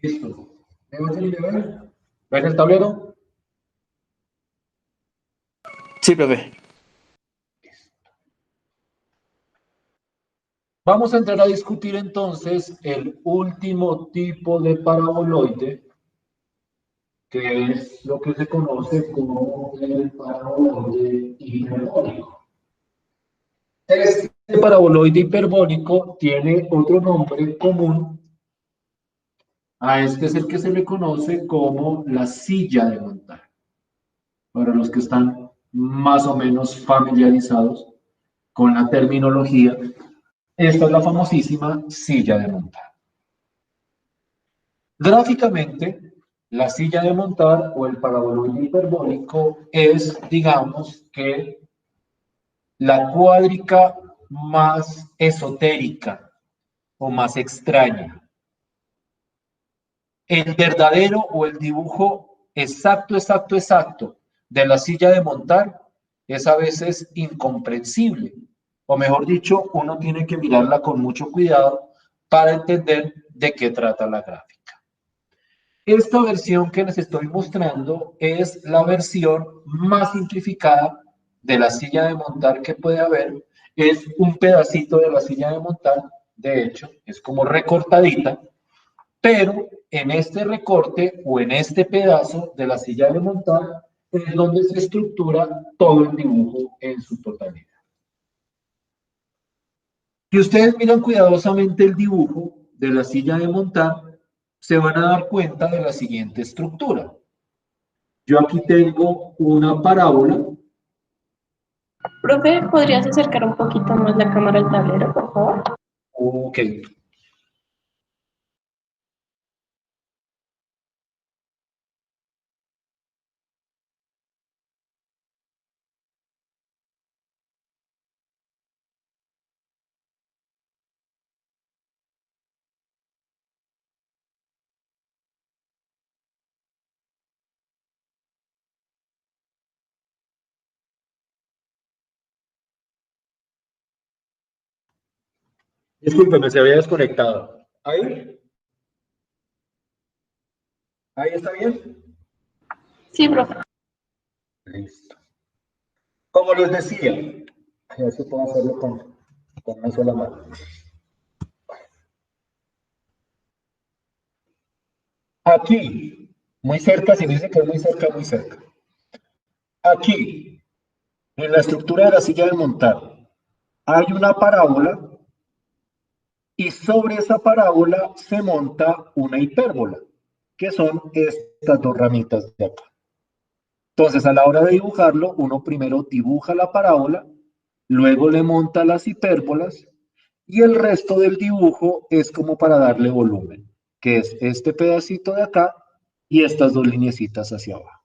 Speaker 1: Listo. ¿Me oyen y me ven? ¿Ven el tablero?
Speaker 3: Sí, profe.
Speaker 1: Vamos a entrar a discutir entonces el último tipo de paraboloide, que es lo que se conoce como el paraboloide hiperbólico. Este paraboloide hiperbólico tiene otro nombre común. A este es el que se le conoce como la silla de montar. Para los que están más o menos familiarizados con la terminología, esta es la famosísima silla de montar. Gráficamente, la silla de montar o el paraboloide hiperbólico es, digamos, que la cuádrica más esotérica o más extraña. El verdadero o el dibujo exacto de la silla de montar es a veces incomprensible, o mejor dicho, uno tiene que mirarla con mucho cuidado para entender de qué trata la gráfica. Esta versión que les estoy mostrando es la versión más simplificada de la silla de montar que puede haber. Es un pedacito de la silla de montar, de hecho, es como recortadita, pero en este recorte o en este pedazo de la silla de montar es donde se estructura todo el dibujo en su totalidad. Si ustedes miran cuidadosamente el dibujo de la silla de montar, se van a dar cuenta de la siguiente estructura. Yo aquí tengo una parábola.
Speaker 7: Profe, ¿podrías acercar un poquito más la cámara al tablero, por favor?
Speaker 1: Ok. Discúlpeme, se había desconectado. ¿Ahí? ¿Ahí está bien?
Speaker 7: Sí, profe.
Speaker 1: Listo. Como les decía, a ver si puedo hacerlo con una sola mano. Aquí, muy cerca, si me dice que es muy cerca, muy cerca. Aquí, en la estructura de la silla de montar, hay una parábola y sobre esa parábola se monta una hipérbola, que son estas dos ramitas de acá. Entonces, a la hora de dibujarlo, uno primero dibuja la parábola, luego le monta las hipérbolas y el resto del dibujo es como para darle volumen, que es este pedacito de acá y estas dos lineecitas hacia abajo.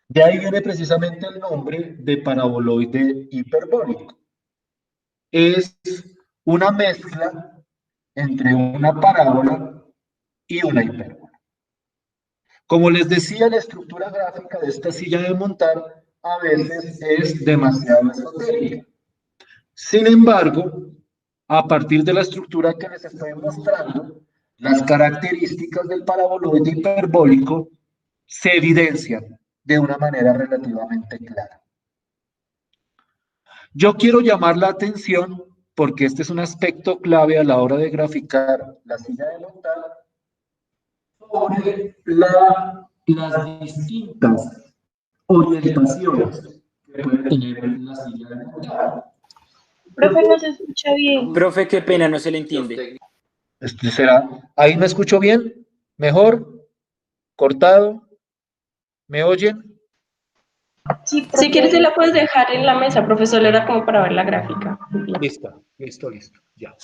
Speaker 1: De ahí viene precisamente el nombre de paraboloide hiperbólico. Es una mezcla entre una parábola y una hipérbola. Como les decía, la estructura gráfica de esta silla de montar a veces es demasiado esotérica. Sin embargo, a partir de la estructura que les estoy mostrando, las características del paraboloide hiperbólico se evidencian de una manera relativamente clara. Yo quiero llamar la atención porque este es un aspecto clave a la hora de graficar la silla de montar sobre las distintas orientaciones que puede tener la silla de montar.
Speaker 5: Profe, no se escucha bien.
Speaker 3: Profe, qué pena, no se le entiende.
Speaker 1: ¿Será? ¿Ahí me escucho bien? ¿Mejor? ¿Cortado? ¿Me oyen?
Speaker 5: Sí,
Speaker 7: Si
Speaker 5: profe.
Speaker 7: quieres, se la puedes dejar en la mesa, profesor, era como para ver la gráfica.
Speaker 1: Listo, ya.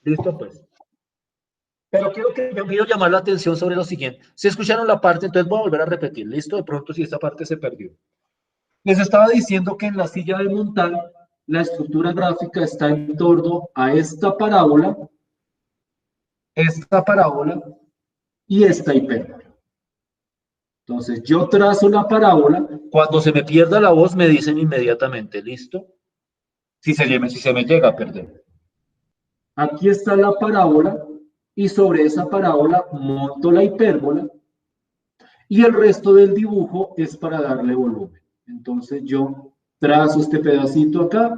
Speaker 1: Listo, pues. Pero quiero llamar la atención sobre lo siguiente. Si escucharon la parte, entonces voy a volver a repetir. Listo, de pronto si esta parte se perdió. Les estaba diciendo que en la silla de montar, la estructura gráfica está en torno a esta parábola y esta hipérbola. Entonces, yo trazo la parábola. Cuando se me pierda la voz, me dicen inmediatamente, ¿listo? Si se me llega a perder. Aquí está la parábola y sobre esa parábola monto la hipérbola y el resto del dibujo es para darle volumen. Entonces yo trazo este pedacito acá,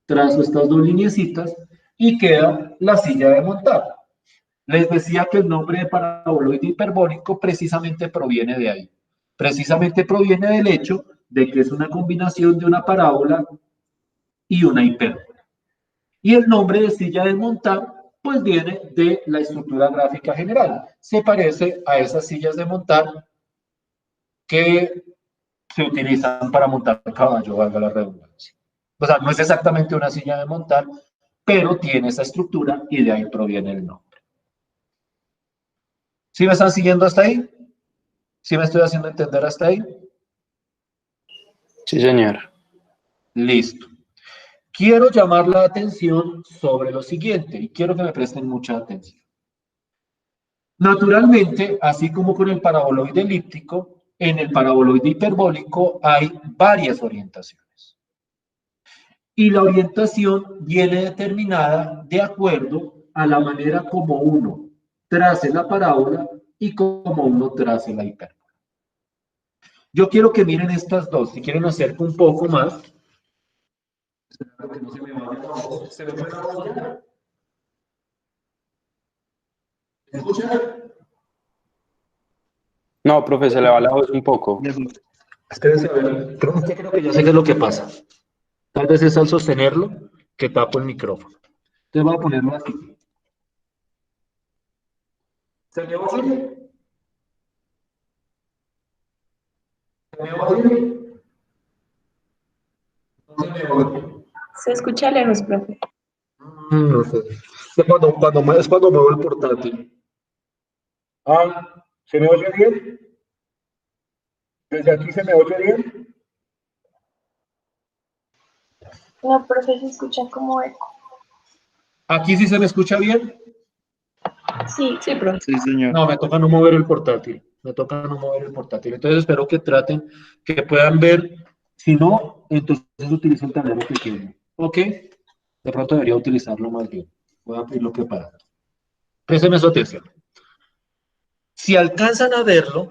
Speaker 1: trazo estas dos lineecitas y queda la silla de montar. Les decía que el nombre de paraboloide hiperbólico precisamente proviene de ahí. Precisamente proviene del hecho de que es una combinación de una parábola y una hipérbola. Y el nombre de silla de montar, pues viene de la estructura gráfica general. Se parece a esas sillas de montar que se utilizan para montar caballo, valga la redundancia. O sea, no es exactamente una silla de montar, pero tiene esa estructura y de ahí proviene el nombre. ¿Sí me están siguiendo hasta ahí? ¿Sí me estoy haciendo entender hasta ahí?
Speaker 2: Sí, señor.
Speaker 1: Listo. Quiero llamar la atención sobre lo siguiente y quiero que me presten mucha atención. Naturalmente, así como con el paraboloide elíptico, en el paraboloide hiperbólico hay varias orientaciones. Y la orientación viene determinada de acuerdo a la manera como uno trace la parábola y como uno trace la hipérbola. Yo quiero que miren estas dos. Si quieren acerco un poco más. Espero que no se me vaya la voz. ¿Se me fue la voz ya? ¿Me escuchan?
Speaker 2: No, profe, se le va la voz un poco.
Speaker 1: Espérense a ver. Creo que ya sé qué es lo que pasa. Tal vez es al sostenerlo que tapo el micrófono. Entonces voy a ponerlo aquí. ¿Se me oye? ¿Se me oye? No se me oye.
Speaker 7: Se escucha lejos, profe.
Speaker 1: No sé. Es cuando muevo el portátil. Ah, ¿se me oye bien? ¿Desde aquí se me oye bien?
Speaker 5: No, profe, se escucha como eco.
Speaker 1: ¿Aquí sí se me escucha bien?
Speaker 5: Sí,
Speaker 7: Sí, profe.
Speaker 2: Sí, señor.
Speaker 1: No, me toca no mover el portátil. Me toca no mover el portátil. Entonces espero que traten, que puedan ver. Si no, entonces utilizo el tablero pequeño. ¿Ok? De pronto debería utilizarlo más bien. Voy a abrirlo preparado. Présteme su atención. Si alcanzan a verlo,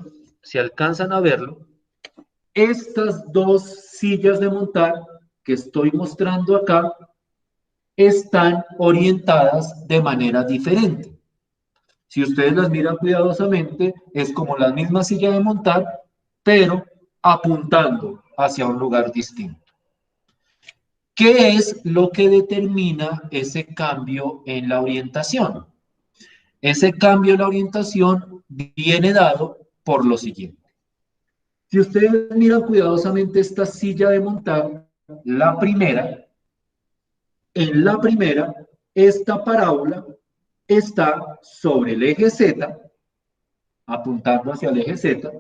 Speaker 1: estas dos sillas de montar que estoy mostrando acá están orientadas de manera diferente. Si ustedes las miran cuidadosamente, es como la misma silla de montar, pero apuntando hacia un lugar distinto. ¿Qué es lo que determina ese cambio en la orientación? Ese cambio en la orientación viene dado por lo siguiente. Si ustedes miran cuidadosamente esta silla de montar, en la primera, esta parábola está sobre el eje Z, apuntando hacia el eje Z,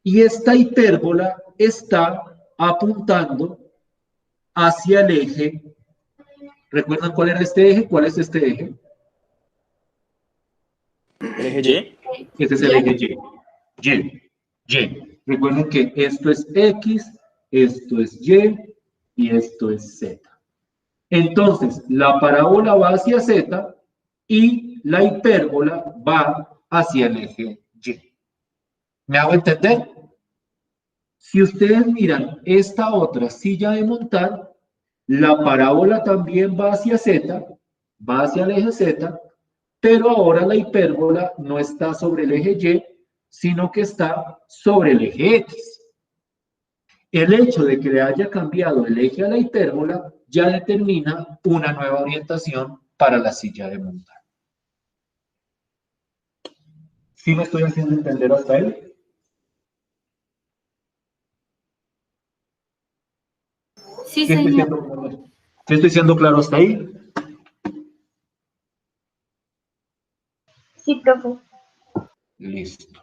Speaker 1: y esta hipérbola está apuntando hacia el eje. ¿Recuerdan cuál era este eje? ¿Cuál es este eje?
Speaker 2: El eje
Speaker 3: ¿Y?
Speaker 1: Este es el eje Y. Y. Recuerden que esto es X, esto es Y y esto es Z. Entonces, la parábola va hacia Z y la hipérbola va hacia el eje Y. ¿Me hago entender? Si ustedes miran esta otra silla de montar, la parábola también va hacia Z, va hacia el eje Z, pero ahora la hipérbola no está sobre el eje Y, sino que está sobre el eje X. El hecho de que le haya cambiado el eje a la hipérbola ya determina una nueva orientación para la silla de montar. ¿Sí me estoy haciendo entender hasta ahí?
Speaker 6: Sí,
Speaker 1: ¿Sí estoy siendo claro hasta ahí?
Speaker 5: sí, profe.
Speaker 1: Listo.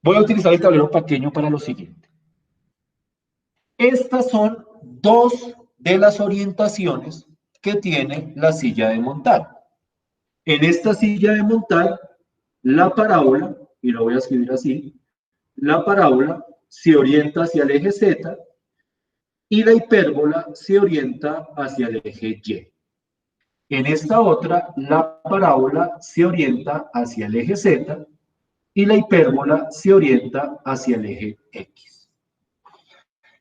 Speaker 1: Voy a utilizar el tablero pequeño para lo siguiente. Estas son dos de las orientaciones que tiene la silla de montar. En esta silla de montar, la parábola, y lo voy a escribir así, la parábola se orienta hacia el eje Z y la hipérbola se orienta hacia el eje Y. En esta otra, la parábola se orienta hacia el eje Z y la hipérbola se orienta hacia el eje X.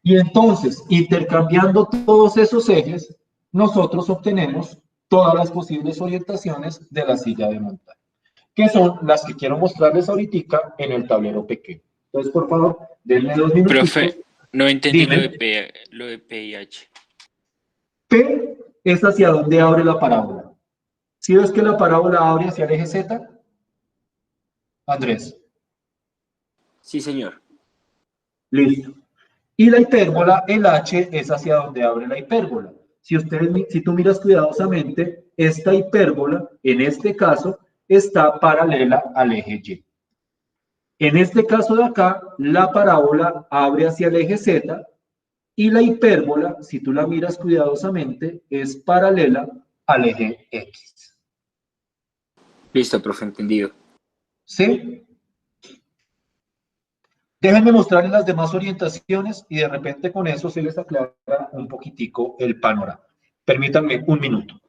Speaker 1: Y entonces, intercambiando todos esos ejes, nosotros obtenemos todas las posibles orientaciones de la silla de montaje, que son las que quiero mostrarles ahorita en el tablero pequeño. Entonces, por favor, denme 2 minutos.
Speaker 3: Profe, no entendí
Speaker 1: Dime.
Speaker 3: lo de P y H.
Speaker 1: P es hacia donde abre la parábola. ¿Sí ves que la parábola abre hacia el eje Z? Andrés.
Speaker 3: Sí, señor.
Speaker 1: Listo. Y la hipérbola, el H, es hacia donde abre la hipérbola. Si tú miras cuidadosamente, esta hipérbola, en este caso, está paralela al eje Y. En este caso de acá, la parábola abre hacia el eje Z y la hipérbola, si tú la miras cuidadosamente, es paralela al eje X.
Speaker 3: Listo, profe, entendido.
Speaker 1: ¿Sí? Déjenme mostrarles las demás orientaciones y de repente con eso se les aclara un poquitico el panorama. Permítanme un minuto.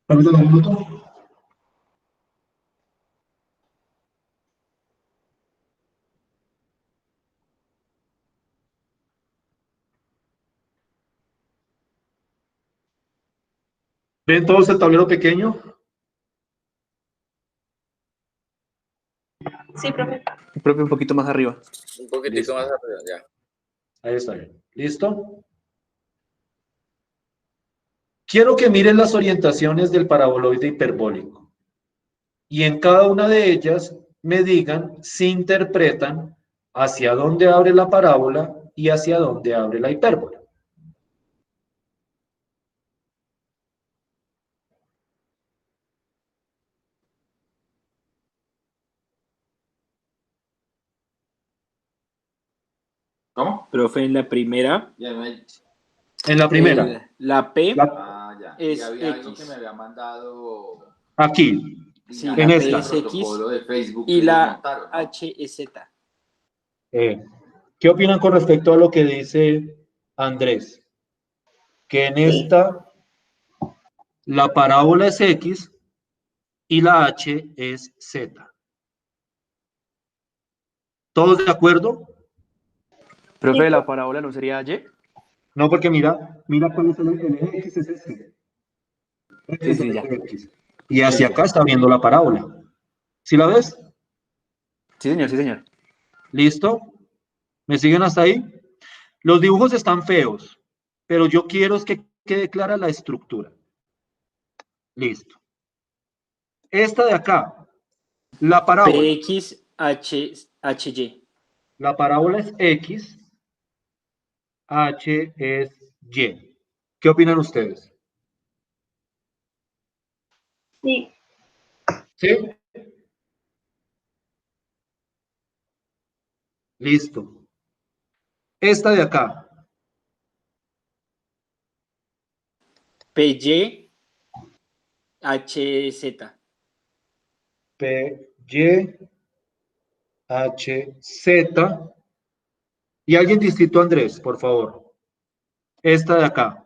Speaker 1: Permítanme un minuto. ¿Ven todos el tablero pequeño?
Speaker 7: Sí, profe.
Speaker 3: Profe, un poquito más arriba.
Speaker 4: Un poquitico
Speaker 1: Listo.
Speaker 4: más arriba, ya.
Speaker 1: Ahí está bien. ¿Listo? Quiero que miren las orientaciones del paraboloide hiperbólico. Y en cada una de ellas me digan si interpretan hacia dónde abre la parábola y hacia dónde abre la hipérbola.
Speaker 3: ¿Cómo? Profe, en la primera.
Speaker 1: En la primera.
Speaker 3: La P
Speaker 1: La-
Speaker 3: es
Speaker 10: y había algo
Speaker 3: X.
Speaker 10: que me había mandado
Speaker 1: aquí.
Speaker 3: Sí,
Speaker 1: En
Speaker 3: la P
Speaker 1: esta.
Speaker 3: es X
Speaker 10: protocolo de Facebook
Speaker 3: y
Speaker 10: que
Speaker 3: la
Speaker 10: ellos montaron, ¿no?
Speaker 3: H es Z.
Speaker 1: ¿Qué opinan con respecto a lo que dice Andrés? Que en esta la parábola es X y la H es Z. ¿Todos de acuerdo?
Speaker 11: Profe, la parábola no sería Y.
Speaker 1: No, porque mira cuál es el eje X, es este. Este es
Speaker 11: Sí,
Speaker 1: el
Speaker 11: ya.
Speaker 1: eje X. Y hacia acá está viendo la parábola. ¿Sí la ves?
Speaker 11: Sí, señor, sí, señor.
Speaker 1: ¿Listo? ¿Me siguen hasta ahí? Los dibujos están feos, pero yo quiero es que quede clara la estructura. Listo. Esta de acá, la parábola.
Speaker 3: PX, HY.
Speaker 1: La parábola es X, H es Y. ¿Qué opinan ustedes?
Speaker 5: Sí,
Speaker 1: ¿Sí? Listo. Esta de acá,
Speaker 3: PY, HZ.
Speaker 1: P, Y, H, Z. Y alguien distinto a Andrés, por favor. Esta de acá,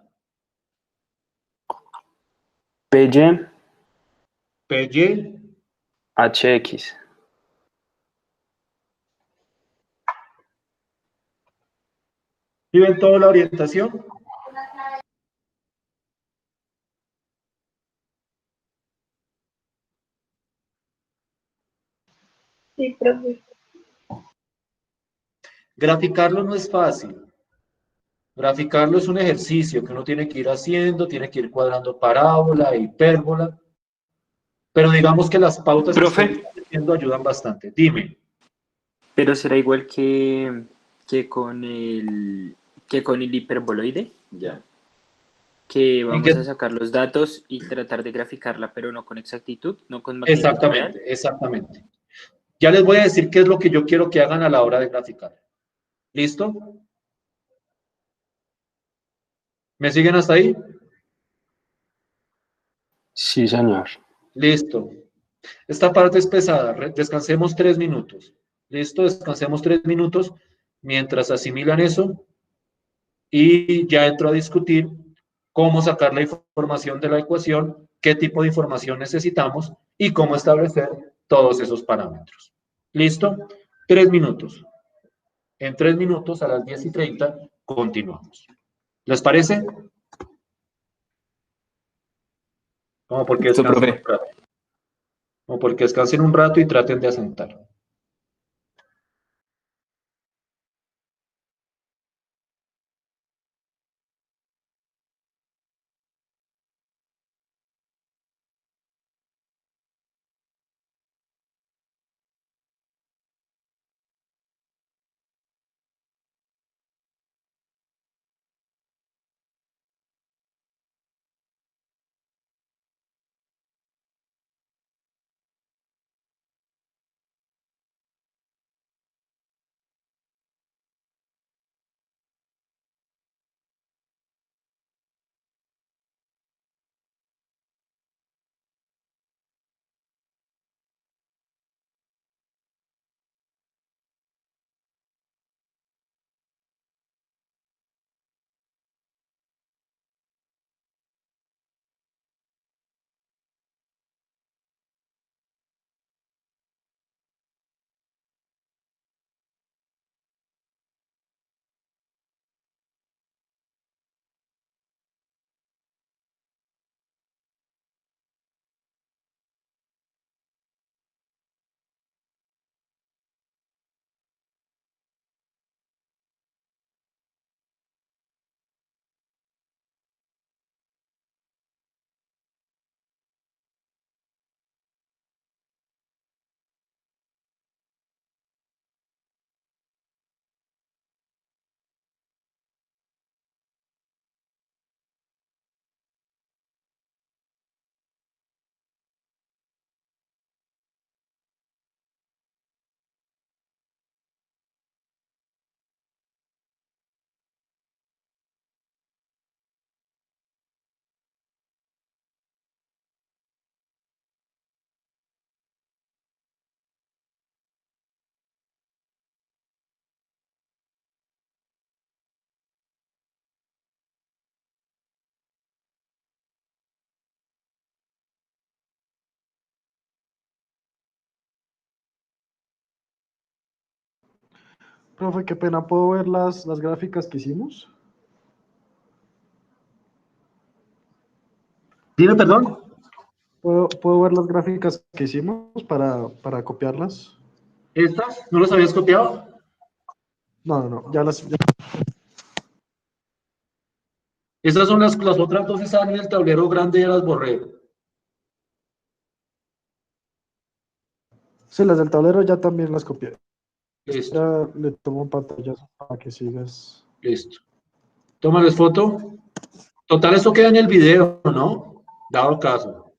Speaker 11: PY,
Speaker 1: P, Y,
Speaker 11: HX.
Speaker 1: ¿y ven toda la orientación?
Speaker 5: sí, profe.
Speaker 1: Graficarlo no es fácil. Graficarlo es un ejercicio que uno tiene que ir haciendo, tiene que ir cuadrando parábola, hipérbola, pero digamos que las pautas que ustedes
Speaker 3: Profe,
Speaker 1: están haciendo ayudan bastante. Dime,
Speaker 3: pero será igual que con el hiperboloide,
Speaker 10: Ya.
Speaker 3: que
Speaker 1: ¿en
Speaker 3: vamos a
Speaker 1: qué?
Speaker 3: sacar los datos y tratar de graficarla, pero no con exactitud, no con magnitud real.
Speaker 1: Exactamente, exactamente. Ya les voy a decir qué es lo que yo quiero que hagan a la hora de graficar. ¿Listo? ¿Me siguen hasta ahí?
Speaker 11: Sí, señor.
Speaker 1: Listo. Esta parte es pesada. Descansemos 3 minutos. ¿Listo? Descansemos 3 minutos mientras asimilan eso y ya entro a discutir cómo sacar la información de la ecuación, qué tipo de información necesitamos y cómo establecer todos esos parámetros. ¿Listo? 3 minutos. En 3 minutos, a las 10:30, continuamos. ¿Les parece? Como porque
Speaker 11: Listo,
Speaker 1: descansen un
Speaker 11: profe.
Speaker 1: rato. Como porque descansen un rato y traten de asentar.
Speaker 9: Profe, qué pena, ¿puedo ver las gráficas que hicimos?
Speaker 1: Dime, perdón.
Speaker 9: ¿Puedo ver las gráficas que hicimos para copiarlas?
Speaker 1: ¿Estas? ¿No las habías copiado?
Speaker 9: No, ya las...
Speaker 1: Esas son las otras dos estaban en el tablero grande, ya las borré.
Speaker 9: Sí, las del tablero ya también las copié.
Speaker 1: Listo,
Speaker 9: Ya le tomo un pantallazo para que sigas.
Speaker 1: listo. Tómales foto. Total, esto queda en el video, ¿no? Dado caso.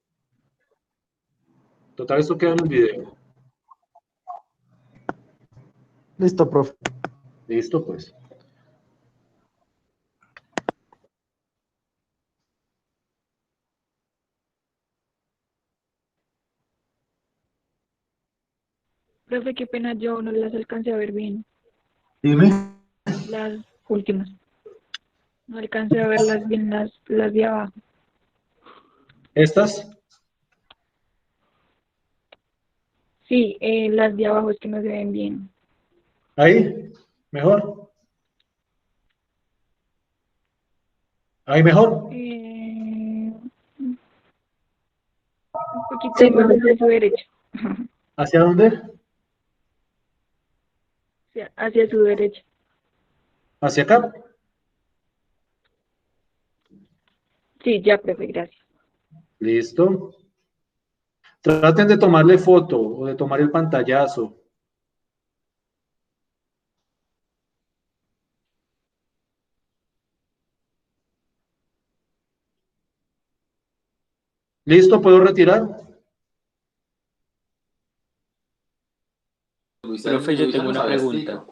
Speaker 1: Total, esto queda en el video.
Speaker 9: Listo, profe.
Speaker 1: Listo, pues.
Speaker 8: Profe, qué pena, yo no las alcancé a ver bien,
Speaker 1: Dime.
Speaker 8: las últimas. No alcancé a verlas bien, las de abajo.
Speaker 1: ¿Estas?
Speaker 8: Sí, las de abajo es que no se ven bien.
Speaker 1: Ahí. Mejor. Ahí mejor.
Speaker 8: Un poquito
Speaker 6: Sí,
Speaker 8: más
Speaker 6: profe.
Speaker 8: hacia su derecha.
Speaker 1: ¿Hacia dónde?
Speaker 8: Hacia su derecha.
Speaker 1: ¿Hacia acá?
Speaker 8: Sí, ya, profe, gracias.
Speaker 1: Listo. Traten de tomarle foto o de tomar el pantallazo. ¿Listo? ¿Puedo retirar?
Speaker 3: Profe, yo tengo una pregunta.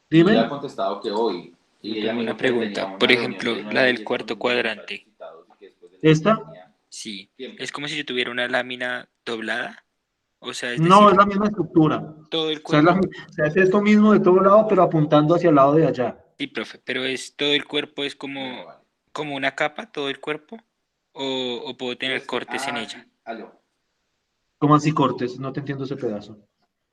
Speaker 1: Dime.
Speaker 10: Y ha contestado que hoy.
Speaker 3: Yo tengo una pregunta. Por ejemplo, la del cuarto cuadrante.
Speaker 1: ¿Esta?
Speaker 3: Sí, es como si yo tuviera una lámina doblada. O sea, es
Speaker 1: No,
Speaker 3: decir,
Speaker 1: es la misma estructura.
Speaker 3: todo el
Speaker 1: O sea,
Speaker 3: cuerpo.
Speaker 1: o sea, es esto mismo de todo lado, pero apuntando hacia el lado de allá.
Speaker 3: Sí, profe, pero es todo el cuerpo es como una capa, todo el cuerpo. O puedo tener cortes en ella.
Speaker 1: ¿Cómo así cortes? No te entiendo ese pedazo.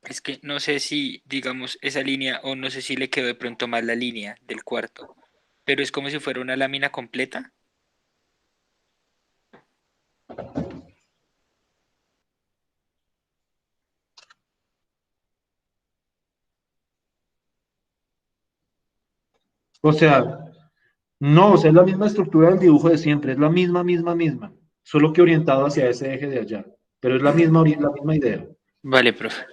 Speaker 3: Es que no sé si, digamos, esa línea, o no sé si le quedó de pronto mal la línea del cuarto. Pero es como si fuera una lámina completa.
Speaker 1: O sea, no, o sea, es la misma estructura del dibujo de siempre, es la misma, solo que orientado hacia ese eje de allá. Pero es la misma idea.
Speaker 3: Vale, profe.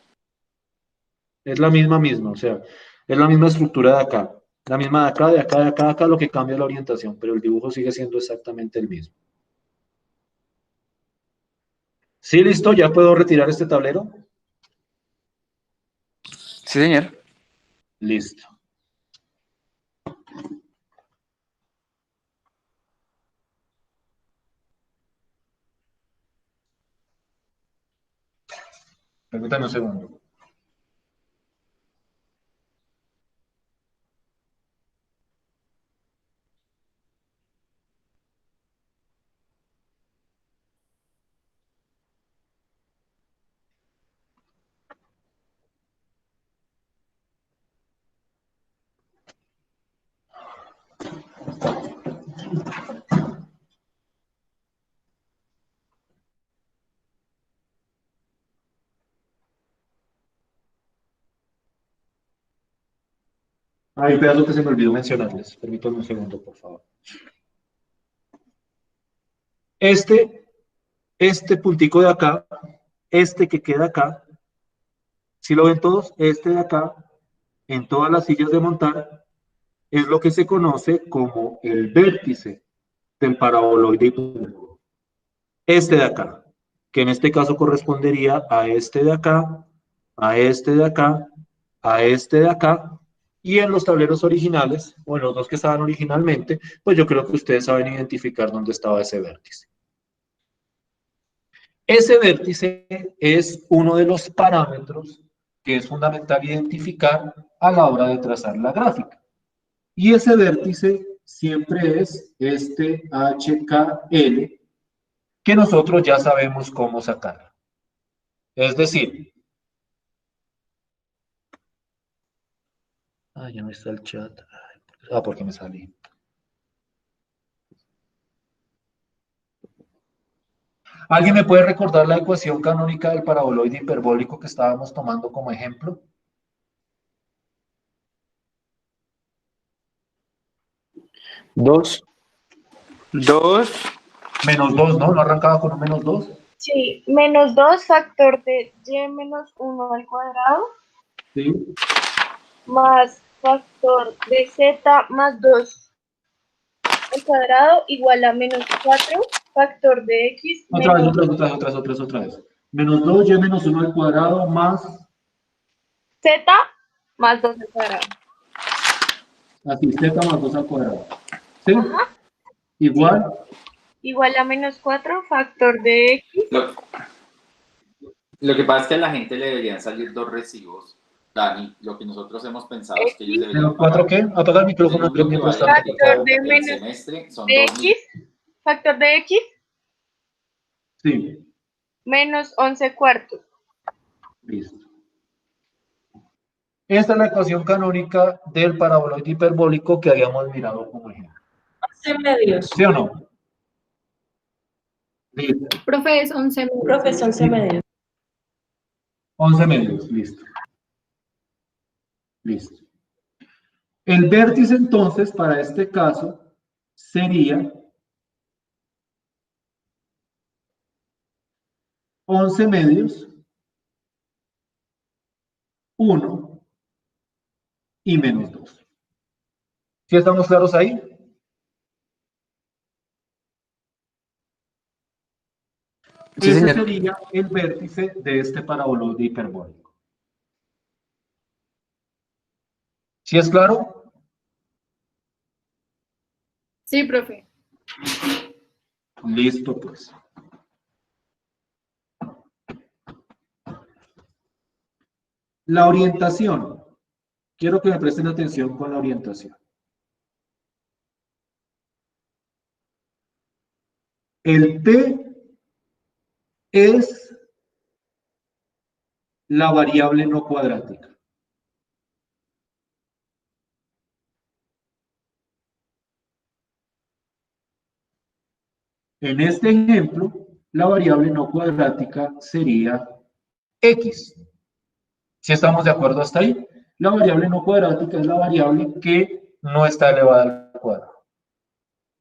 Speaker 1: Es la misma, o sea, es la misma estructura de acá. La misma de acá, de acá, de acá, de acá, lo que cambia es la orientación, pero el dibujo sigue siendo exactamente el mismo. Sí, listo, ya puedo retirar este tablero.
Speaker 10: Sí, señor.
Speaker 1: Listo. Permítame un segundo. Hay un pedazo que se me olvidó mencionarles. Permítanme un segundo, por favor. Este puntico de acá, este que queda acá, si lo ven todos, este de acá, en todas las sillas de montar, es lo que se conoce como el vértice del paraboloide hipérbolo. Este de acá, que en este caso correspondería a este de acá, a este de acá, a este de acá, y en los tableros originales, o en los dos que estaban originalmente, pues yo creo que ustedes saben identificar dónde estaba ese vértice. Ese vértice es uno de los parámetros que es fundamental identificar a la hora de trazar la gráfica. Y ese vértice siempre es este HKL, que nosotros ya sabemos cómo sacar. Es decir, ya no está el chat. Porque me salí. ¿Alguien me puede recordar la ecuación canónica del paraboloide hiperbólico que estábamos tomando como ejemplo?
Speaker 11: 2.
Speaker 3: 2.
Speaker 1: Menos 2, ¿no? ¿No arrancaba con un menos 2?
Speaker 5: Sí, menos 2 factor de y menos 1 al cuadrado
Speaker 1: Sí.
Speaker 5: más factor de z más 2 al cuadrado igual a menos 4 factor de x
Speaker 1: Otra vez,
Speaker 5: menos
Speaker 1: otra vez. Menos 2 y menos 1 al cuadrado más...
Speaker 5: z más 2 al cuadrado.
Speaker 1: Así, z más 2 al cuadrado. ¿Sí?
Speaker 5: Ajá.
Speaker 1: Igual.
Speaker 5: Igual a menos 4 factor de x.
Speaker 10: Lo que pasa es que a la gente le deberían salir 2 recibos, Dani. Lo que nosotros hemos pensado es que ellos deberían
Speaker 1: ¿Menos 4 qué? Apaga el micrófono.
Speaker 10: según lo que
Speaker 1: mientras
Speaker 10: vaya
Speaker 1: tanto.
Speaker 5: Factor de
Speaker 10: el
Speaker 5: menos
Speaker 10: semestre, son
Speaker 5: de
Speaker 10: 2.000.
Speaker 5: x, factor de x
Speaker 1: Sí.
Speaker 5: menos 11 cuartos.
Speaker 1: Listo. Esta es la ecuación canónica del paraboloide hiperbólico que habíamos mirado como ejemplo.
Speaker 7: 11 medios.
Speaker 1: ¿Sí o no? Listo.
Speaker 6: Profe, es 11 medios.
Speaker 7: Profe, son 11 medios.
Speaker 1: 11 medios, listo. Listo. El vértice entonces para este caso sería 11 medios, 1 y menos 2. ¿Sí estamos claros ahí?
Speaker 10: Sí,
Speaker 1: Ese
Speaker 10: señor.
Speaker 1: sería el vértice de este paraboloide hiperbólico. ¿Sí es claro?
Speaker 6: Sí, profe.
Speaker 1: Listo, pues. La orientación. Quiero que me presten atención con la orientación. El P es la variable no cuadrática. En este ejemplo, la variable no cuadrática sería X. ¿Sí estamos de acuerdo hasta ahí? La variable no cuadrática es la variable que no está elevada al cuadrado.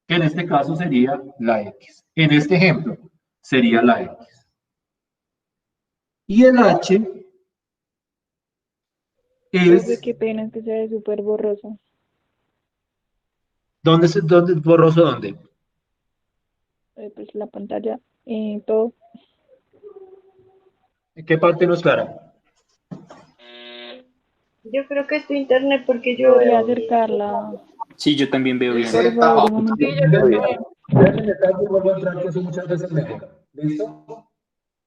Speaker 1: Que en este caso sería la X. En este ejemplo, sería la X. Y el H
Speaker 8: Profe,
Speaker 1: es...
Speaker 8: qué pena que se ve súper borroso.
Speaker 1: ¿Dónde borroso dónde?
Speaker 8: Pues la pantalla, todo.
Speaker 1: ¿En qué parte no es clara?
Speaker 5: Yo creo que es tu internet porque yo
Speaker 8: Podría
Speaker 5: veo.
Speaker 8: acercarla.
Speaker 3: Sí, yo también veo bien.
Speaker 8: Por favor, un momento.
Speaker 1: Déjenme entrar y vuelvo a entrar, que eso muchas veces mejora. ¿Listo?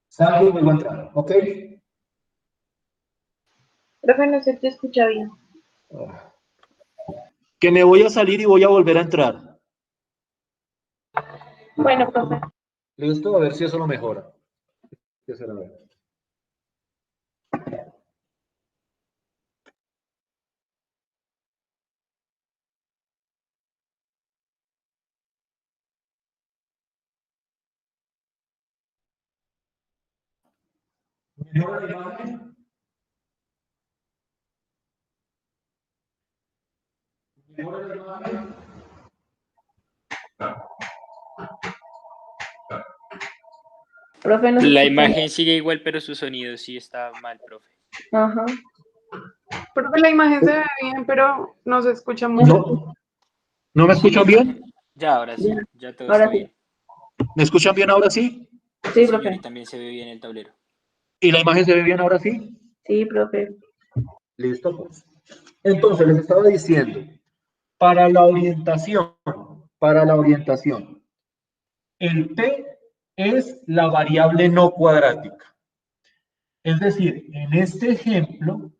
Speaker 1: Salgo y vuelvo a entrar, ¿ok?
Speaker 5: Profe, no se te escucha bien.
Speaker 1: Que me voy a salir y voy a volver a entrar.
Speaker 7: Bueno, profe.
Speaker 1: ¿Listo? A ver si eso lo mejora. ¿Qué será? A ver. ¿Mejora la imagen? ¿Mejora la imagen?
Speaker 7: Profe, no se
Speaker 3: La
Speaker 7: escucha.
Speaker 3: imagen sigue igual, pero su sonido sí está mal, profe.
Speaker 7: Ajá.
Speaker 12: Profe, la imagen se ve bien, pero no se escucha mucho.
Speaker 1: ¿No? ¿No me
Speaker 3: Sí, la
Speaker 1: escuchan bien?
Speaker 3: imagen. Ya, ahora sí, ya todo
Speaker 7: Ahora
Speaker 3: está
Speaker 7: sí.
Speaker 3: bien.
Speaker 1: ¿Me escuchan bien ahora sí?
Speaker 7: Sí,
Speaker 3: Señor, y
Speaker 7: profe.
Speaker 3: también se ve bien el tablero.
Speaker 1: ¿Y la imagen se ve bien ahora sí?
Speaker 7: Sí, profe.
Speaker 1: Listo, pues. Entonces, les estaba diciendo, para la orientación, el P es la variable no cuadrática. Es decir, en este ejemplo,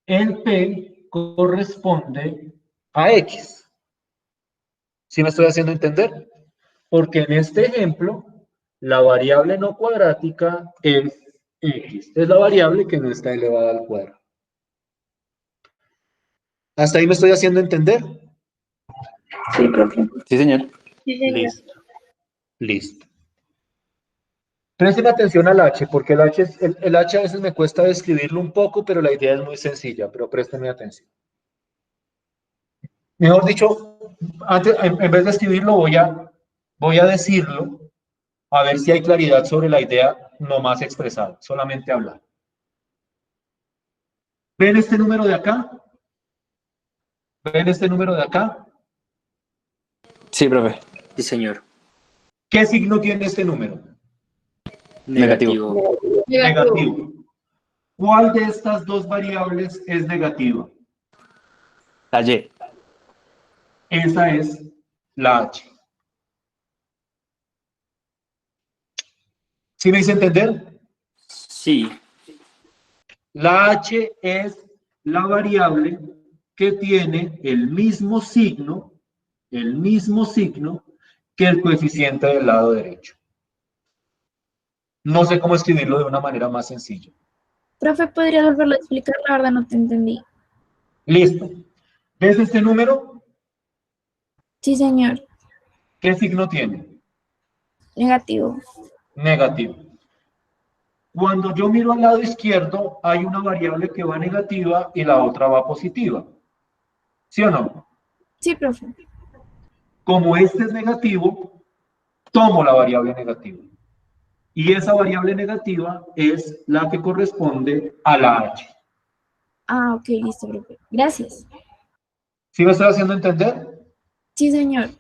Speaker 1: el P corresponde a X. ¿Sí me estoy haciendo entender? Porque en este ejemplo, la variable no cuadrática es X. Es la variable que no está elevada al cuadrado. ¿Hasta ahí me estoy haciendo entender?
Speaker 7: Sí, profe.
Speaker 10: Sí, señor.
Speaker 5: Sí, señor.
Speaker 1: Listo. Listo. Presten atención al H, porque el H a veces me cuesta describirlo un poco, pero la idea es muy sencilla, pero préstenme atención. Mejor dicho, antes, en vez de escribirlo, voy a decirlo, a ver si hay claridad sobre la idea no más expresada, solamente hablar. ¿Ven este número de acá? ¿Ven este número de acá?
Speaker 11: Sí, profe.
Speaker 3: Sí, señor.
Speaker 1: ¿Qué signo tiene este número?
Speaker 11: Negativo.
Speaker 1: Negativo. ¿Cuál de estas dos variables es negativa?
Speaker 11: La Y.
Speaker 1: Esa es la H. ¿Sí me hice entender?
Speaker 3: Sí.
Speaker 1: La H es la variable que tiene el mismo signo que el coeficiente del lado derecho. No sé cómo escribirlo de una manera más sencilla.
Speaker 6: Profe, ¿podría volverlo a explicar? La verdad no te entendí.
Speaker 1: Listo. ¿Ves este número?
Speaker 6: Sí, señor.
Speaker 1: ¿Qué signo tiene?
Speaker 6: Negativo.
Speaker 1: Negativo. Cuando yo miro al lado izquierdo, hay una variable que va negativa y la otra va positiva. ¿Sí o no?
Speaker 6: Sí, profe.
Speaker 1: Como este es negativo, tomo la variable negativa. Y esa variable negativa es la que corresponde a la H.
Speaker 6: Ah, ok, listo, profe. Gracias.
Speaker 1: ¿Sí me estoy haciendo entender?
Speaker 6: Sí, señor.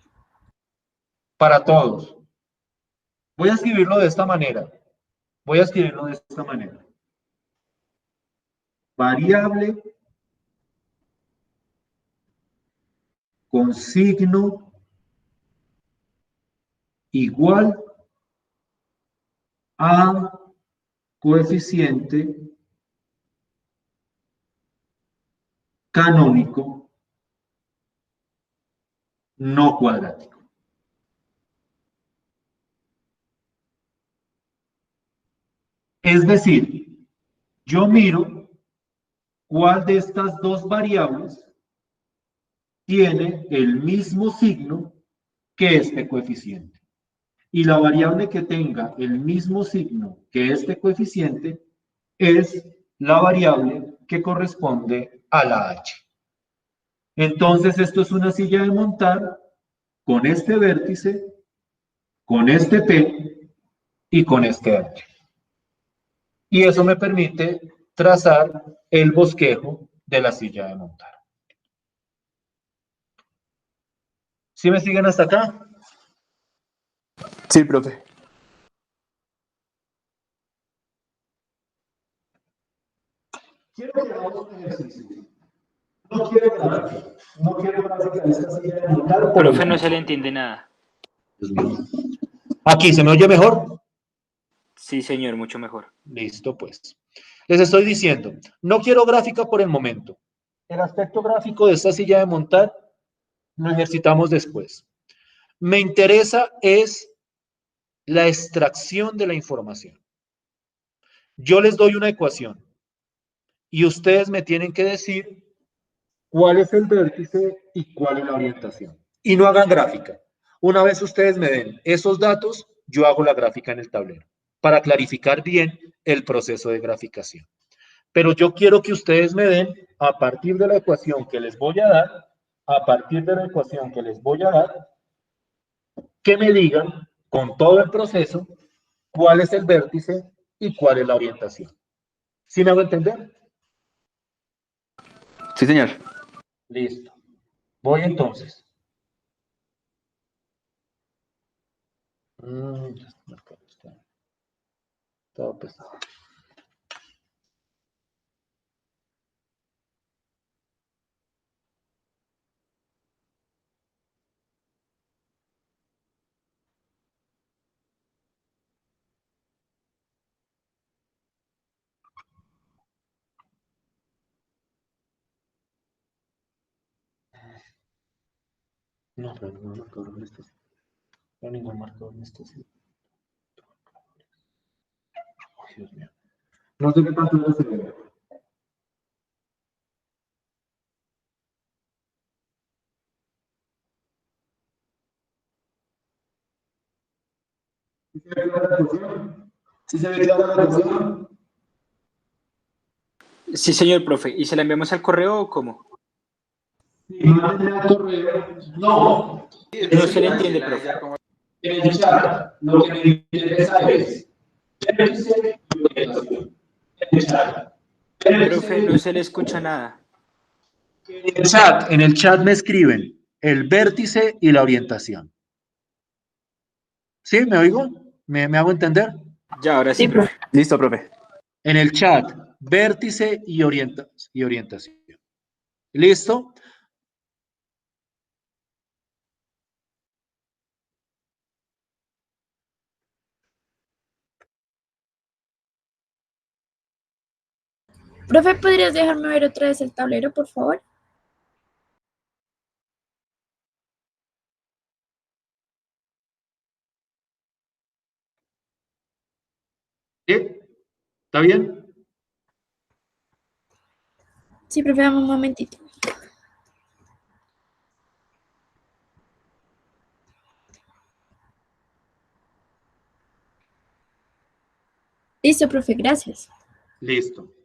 Speaker 1: Para todos. Voy a escribirlo de esta manera. Variable con signo igual a coeficiente canónico no cuadrático. Es decir, yo miro cuál de estas dos variables tiene el mismo signo que este coeficiente. Y la variable que tenga el mismo signo que este coeficiente es la variable que corresponde a la H. Entonces, esto es una silla de montar con este vértice, con este P y con este H. Y eso me permite trazar el bosquejo de la silla de montar. ¿Sí me siguen hasta acá?
Speaker 11: Sí, profe.
Speaker 1: Quiero que hagamos un ejercicio. No quiero gráfica de esta silla de montar.
Speaker 3: Profe, no se le entiende nada.
Speaker 1: Dios mío. Aquí, ¿se me oye mejor?
Speaker 3: Sí, señor, mucho mejor.
Speaker 1: Listo, pues. Les estoy diciendo, no quiero gráfica por el momento. El aspecto gráfico de esta silla de montar lo ejercitamos después. Me interesa es la extracción de la información. Yo les doy una ecuación y ustedes me tienen que decir cuál es el vértice y cuál es la orientación. Y no hagan gráfica. Una vez ustedes me den esos datos, yo hago la gráfica en el tablero para clarificar bien el proceso de graficación. Pero yo quiero que ustedes me den, a partir de la ecuación que les voy a dar, que me digan con todo el proceso cuál es el vértice y cuál es la orientación. ¿Sí me hago entender?
Speaker 11: Sí, señor.
Speaker 1: Listo. Voy entonces. Todo pesado. No, pero ningún marcador en esto. No, ningún marcador en esto. Ay, Dios mío. No sé qué tanto se ve. ¿Sí se ve clara la ecuación?
Speaker 3: Sí, señor, profe. ¿Y se la enviamos al correo o cómo?
Speaker 1: Sí, Mándenme al correo. No.
Speaker 11: No se le entiende, profe.
Speaker 1: En el chat, lo que me interesa es vértice y orientación. En el chat.
Speaker 11: Profe, no se le escucha nada.
Speaker 1: En el chat me escriben el vértice y la orientación. ¿Sí? ¿Me oigo? ¿Me hago entender?
Speaker 11: Ya, ahora sí, profe. Listo, profe.
Speaker 1: En el chat, vértice y orientación. ¿Listo?
Speaker 6: Profe, ¿podrías dejarme ver otra vez el tablero, por favor?
Speaker 1: ¿Sí? ¿Está bien?
Speaker 6: Sí, profe, dame un momentito. Listo, profe, gracias.
Speaker 1: Listo.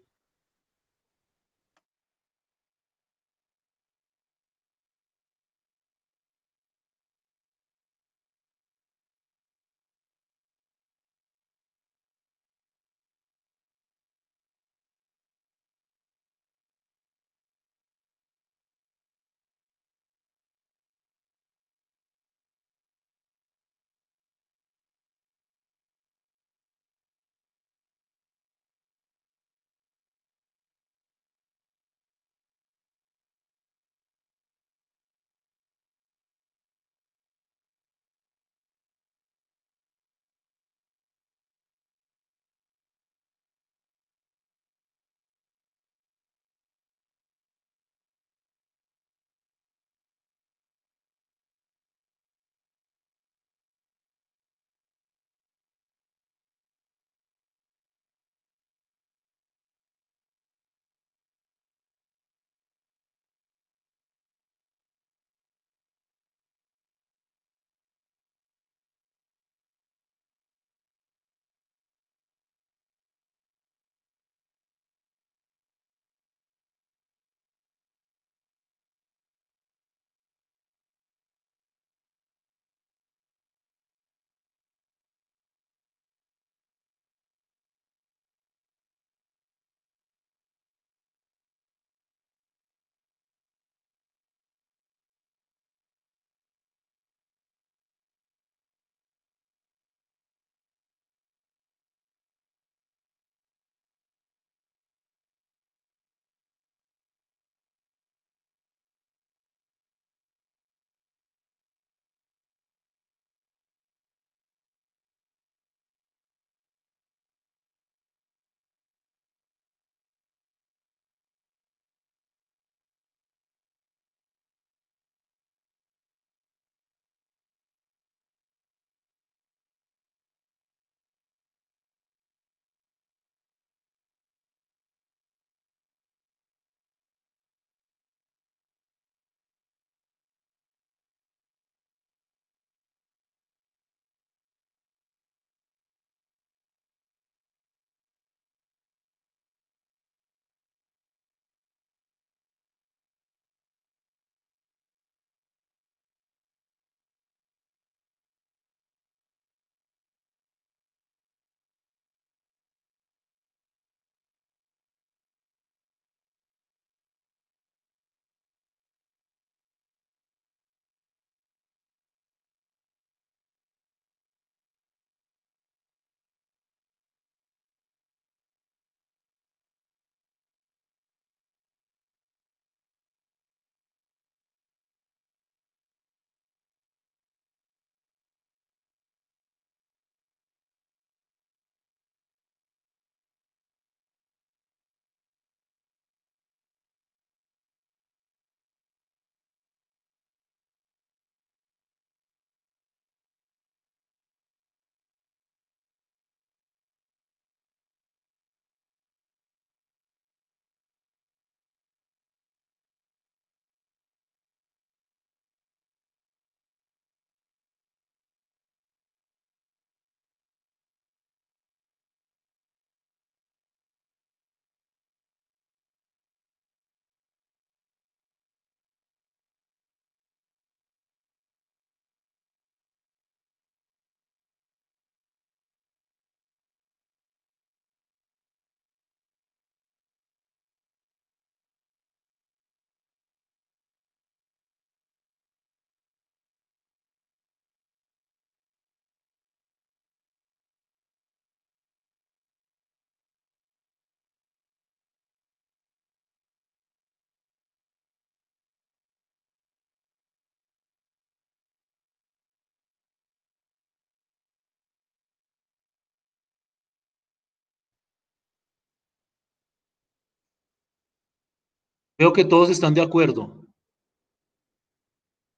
Speaker 1: Veo que todos están de acuerdo.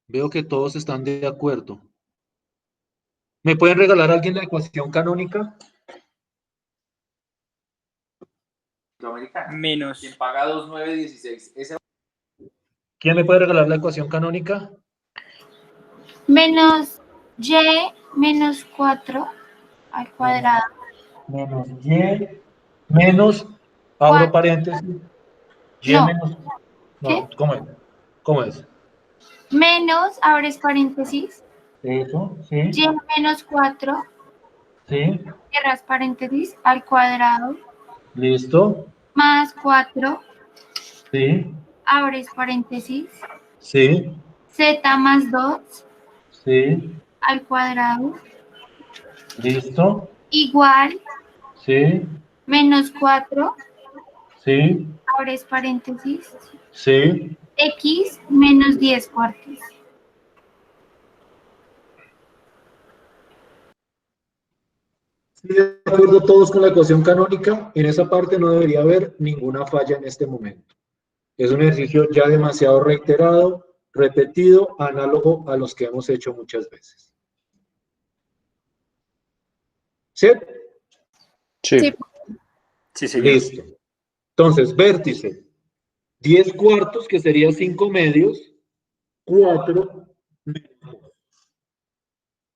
Speaker 1: Veo que todos están de acuerdo. ¿Me pueden regalar a alguien la ecuación canónica?
Speaker 11: Menos.
Speaker 10: Quien paga 2,916. Ese
Speaker 1: ¿Quién me puede regalar la ecuación canónica?
Speaker 6: Menos y menos 4 al cuadrado.
Speaker 1: Menos y menos, abro paréntesis, y
Speaker 6: No.
Speaker 1: menos,
Speaker 6: ¿Qué?
Speaker 1: no, ¿cómo es? ¿Cómo es?
Speaker 6: Menos, abres paréntesis,
Speaker 1: Eso, sí,
Speaker 6: y menos 4,
Speaker 1: sí,
Speaker 6: cierras paréntesis, al cuadrado,
Speaker 1: listo,
Speaker 6: más 4,
Speaker 1: sí,
Speaker 6: abres paréntesis,
Speaker 1: sí,
Speaker 6: z más 2,
Speaker 1: sí,
Speaker 6: al cuadrado,
Speaker 1: listo,
Speaker 6: igual,
Speaker 1: sí,
Speaker 6: menos 4,
Speaker 1: sí,
Speaker 6: abres paréntesis,
Speaker 1: sí.
Speaker 6: x menos 10 cuartos.
Speaker 1: ¿Sí de acuerdo todos con la ecuación canónica? En esa parte no debería haber ninguna falla en este momento. Es un ejercicio ya demasiado reiterado, repetido, análogo a los que hemos hecho muchas veces. ¿Sí?
Speaker 2: Sí.
Speaker 11: Sí, señor.
Speaker 1: Listo. Entonces, vértice. 10 cuartos, que sería 5 medios. 4.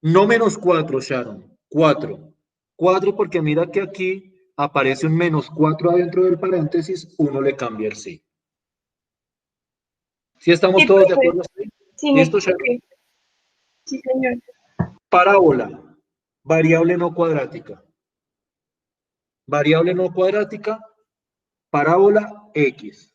Speaker 1: No menos 4, Sharon. 4. 4 porque mira que aquí aparece un menos 4 adentro del paréntesis, uno le cambia el sí. ¿Sí estamos
Speaker 5: Sí,
Speaker 1: todos de
Speaker 5: profe.
Speaker 1: acuerdo?
Speaker 5: Sí, me
Speaker 1: ¿Listo, Sharon?
Speaker 5: equivoqué. Sí, señor.
Speaker 1: Parábola. Variable no cuadrática. Variable no cuadrática. Parábola X.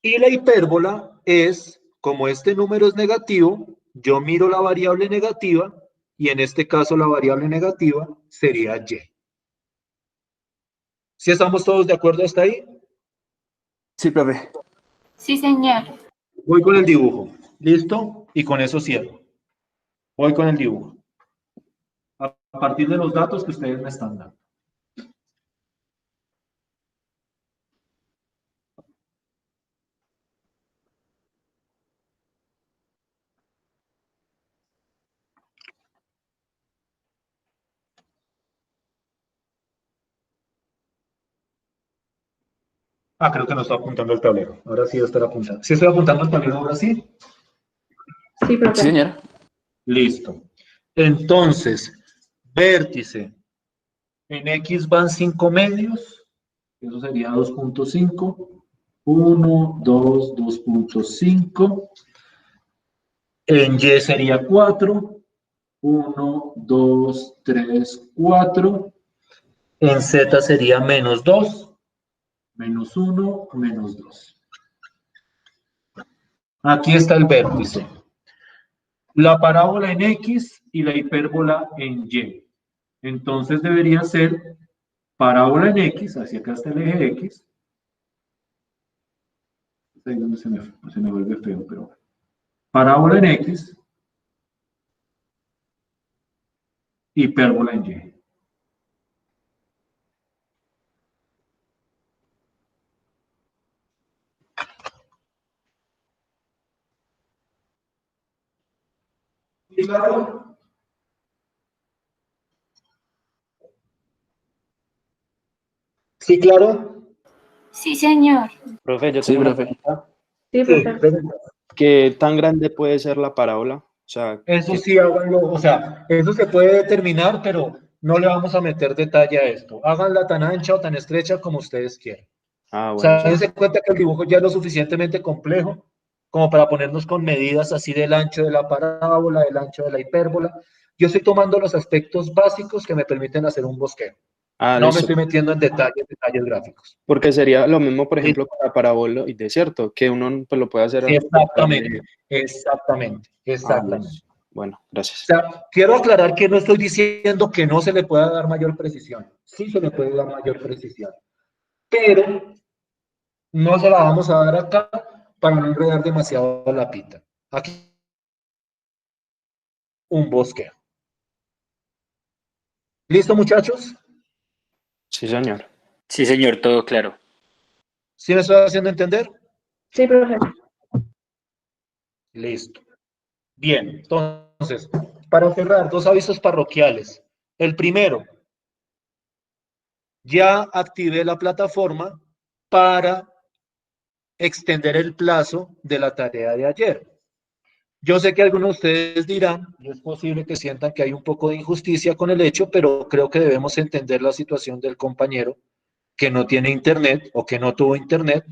Speaker 1: Y la hipérbola es, como este número es negativo, yo miro la variable negativa y en este caso la variable negativa sería y. ¿Sí estamos todos de acuerdo hasta ahí?
Speaker 11: Sí, profe.
Speaker 6: Sí, señor.
Speaker 1: Voy con el dibujo. ¿Listo? Y con eso cierro. Voy con el dibujo. A partir de los datos que ustedes me están dando. Ah, creo que no está apuntando el tablero. Ahora sí debe estar apuntando. ¿Sí estoy apuntando el tablero ahora sí?
Speaker 7: Sí, profe.
Speaker 11: Sí, señora.
Speaker 1: Listo. Entonces, vértice. En X van 5 medios. Eso sería 2.5. 1, 2, 2.5. En Y sería 4. 1, 2, 3, 4. En Z sería menos 2. Menos 1, menos 2. Aquí está el vértice. La parábola en X y la hipérbola en Y. Entonces debería ser parábola en X, hacia acá está el eje X. Ahí es donde se me vuelve feo, pero bueno. Parábola en X, hipérbola en Y. ¿Sí, claro? ¿Sí, claro?
Speaker 6: Sí, señor.
Speaker 2: Profe, yo
Speaker 11: Sí,
Speaker 2: tengo una
Speaker 11: profe.
Speaker 2: pregunta.
Speaker 7: Sí, profe.
Speaker 1: pregunta.
Speaker 2: ¿Qué tan grande puede ser la parábola? O sea,
Speaker 1: Eso sí, háganlo, o sea, eso se puede determinar, pero no le vamos a meter detalle a esto. Háganla tan ancha o tan estrecha como ustedes quieran. O
Speaker 2: bueno,
Speaker 1: sea,
Speaker 2: sí.
Speaker 1: dense cuenta que el dibujo ya es lo suficientemente complejo como para ponernos con medidas así del ancho de la parábola, del ancho de la hipérbola. Yo estoy tomando los aspectos básicos que me permiten hacer un bosqueo. No me
Speaker 2: Listo.
Speaker 1: estoy metiendo en detalles gráficos.
Speaker 2: Porque sería lo mismo, por ejemplo,
Speaker 1: Listo.
Speaker 2: para paraboloide, ¿cierto? Que uno pues, lo puede hacer.
Speaker 1: Exactamente, exactamente, exactamente.
Speaker 2: Listo. Bueno,
Speaker 1: O
Speaker 2: gracias.
Speaker 1: sea, quiero aclarar que no estoy diciendo que no se le pueda dar mayor precisión. Sí se le puede dar mayor precisión. Pero no se la vamos a dar acá para no enredar demasiado la pita. Aquí un bosqueo. ¿Listo, muchachos?
Speaker 2: Sí, señor.
Speaker 11: Sí, señor, todo claro.
Speaker 1: ¿Sí me estoy haciendo entender?
Speaker 7: Sí, profe.
Speaker 1: Listo. Bien, entonces, para cerrar, 2 avisos parroquiales. El primero, ya activé la plataforma para extender el plazo de la tarea de ayer. Yo sé que algunos de ustedes dirán, y es posible que sientan que hay un poco de injusticia con el hecho, pero creo que debemos entender la situación del compañero que no tiene internet o que no tuvo internet.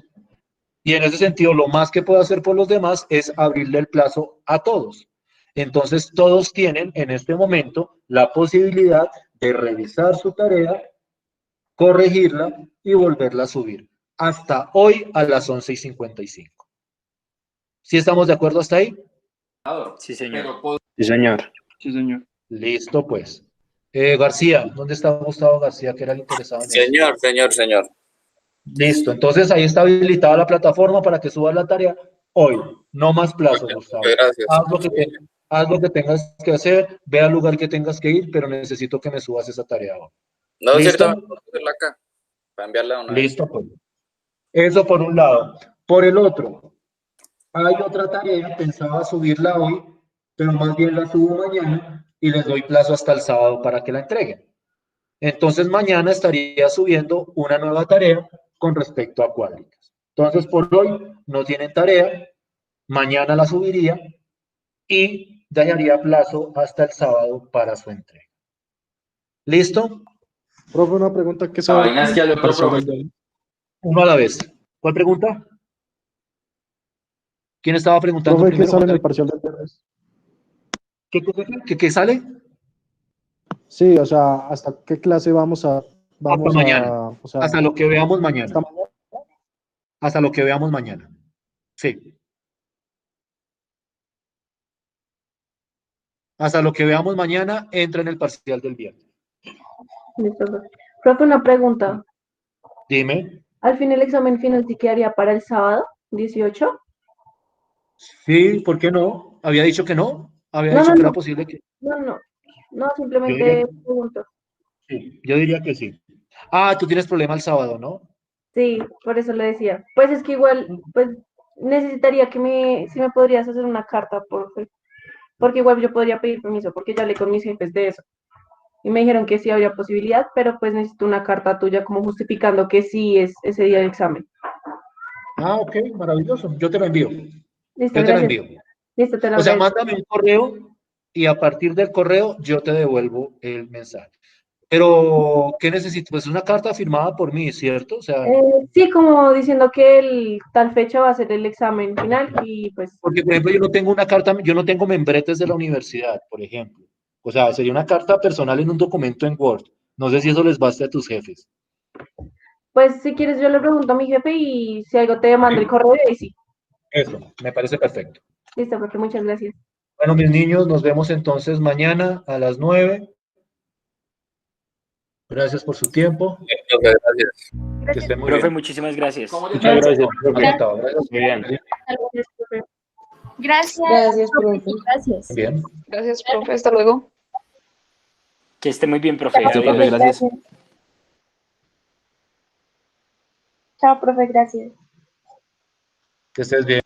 Speaker 1: Y en ese sentido, lo más que puedo hacer por los demás es abrirle el plazo a todos. Entonces, todos tienen en este momento la posibilidad de revisar su tarea, corregirla y volverla a subir. Hasta hoy a las 11:55. ¿Sí estamos de acuerdo hasta ahí?
Speaker 3: Sí, señor.
Speaker 11: Sí, señor.
Speaker 2: Sí, señor.
Speaker 1: Listo, pues. García, ¿dónde está Gustavo García, que era el interesado en eso?
Speaker 4: Señor.
Speaker 1: Listo, entonces ahí está habilitada la plataforma para que subas la tarea hoy. No más plazo, Gustavo.
Speaker 4: Gracias.
Speaker 1: Haz lo que tengas que hacer, ve al lugar que tengas que ir, pero necesito que me subas esa tarea hoy.
Speaker 4: No,
Speaker 1: ¿Listo?
Speaker 4: cierto, puedo hacerla acá. Para enviarla una vez.
Speaker 1: Listo, pues. Eso por un lado. Por el otro, hay otra tarea, pensaba subirla hoy, pero más bien la subo mañana y les doy plazo hasta el sábado para que la entreguen. Entonces mañana estaría subiendo una nueva tarea con respecto a cuádricas. Entonces por hoy no tienen tarea, mañana la subiría y daría plazo hasta el sábado para su entrega. ¿Listo?
Speaker 9: Profe, una pregunta que
Speaker 10: La
Speaker 9: saber
Speaker 10: vaina es que hay otro profe.
Speaker 1: Uno a la vez. ¿Cuál pregunta? ¿Quién estaba preguntando
Speaker 9: profe, ¿qué
Speaker 1: primero?
Speaker 9: sale en el parcial del viernes?
Speaker 1: ¿Qué sale?
Speaker 9: Sí, o sea, ¿hasta qué clase vamos a
Speaker 1: mañana.
Speaker 9: o sea,
Speaker 1: Hasta lo que veamos mañana.
Speaker 9: hasta mañana?
Speaker 1: Hasta lo que veamos mañana. Sí. Hasta lo que veamos mañana entra en el parcial del viernes.
Speaker 7: Listo, profe. Profe, una pregunta.
Speaker 1: Dime.
Speaker 7: ¿Al fin el examen final sí quedaría para el sábado, 18?
Speaker 1: Sí, ¿por qué no? Había dicho que no. Había
Speaker 7: No,
Speaker 1: dicho
Speaker 7: no,
Speaker 1: que era
Speaker 7: no.
Speaker 1: posible que.
Speaker 7: No,
Speaker 1: Yo diría,
Speaker 7: simplemente pregunto.
Speaker 1: sí, yo diría que sí. Ah, tú tienes problema el sábado, ¿no?
Speaker 7: Sí, por eso le decía. Pues es que igual, pues necesitaría si me podrías hacer una carta, porque igual yo podría pedir permiso, porque ya hablé con mis jefes de eso. Y me dijeron que sí había posibilidad, pero pues necesito una carta tuya como justificando que sí es ese día del examen.
Speaker 1: Ah, ok, maravilloso. Yo te lo envío.
Speaker 7: Listo,
Speaker 1: Yo te lo
Speaker 7: gracias.
Speaker 1: envío.
Speaker 7: Listo, te lo
Speaker 1: O sea,
Speaker 7: agradezco.
Speaker 1: mándame un correo y a partir del correo yo te devuelvo el mensaje. Pero, ¿qué necesito? Pues una carta firmada por mí, ¿cierto? O sea,
Speaker 7: Sí, como diciendo que el tal fecha va a ser el examen final y pues,
Speaker 1: porque, por ejemplo, yo no tengo una carta, yo no tengo membretes de la universidad, por ejemplo. O sea, sería una carta personal en un documento en Word. No sé si eso les basta a tus jefes.
Speaker 7: pues si quieres yo le pregunto a mi jefe y si algo te mando el correo y ahí sí.
Speaker 1: Eso, me parece perfecto.
Speaker 7: Listo, porque muchas gracias.
Speaker 1: Bueno, mis niños, nos vemos entonces mañana a las 9. Gracias por su tiempo.
Speaker 4: Gracias.
Speaker 1: Que estén muy
Speaker 3: Profe,
Speaker 1: bien.
Speaker 3: muchísimas gracias.
Speaker 11: Muchas gracias, profe.
Speaker 1: Encantado. Gracias.
Speaker 11: Muy bien.
Speaker 5: Gracias.
Speaker 6: Gracias, profe. Gracias.
Speaker 1: Bien.
Speaker 12: Gracias, profe. Hasta luego.
Speaker 3: Que esté muy bien, profe.
Speaker 11: Listo, profe,
Speaker 3: Adiós.
Speaker 11: gracias.
Speaker 5: Chao, profe, gracias.
Speaker 1: Que estés bien.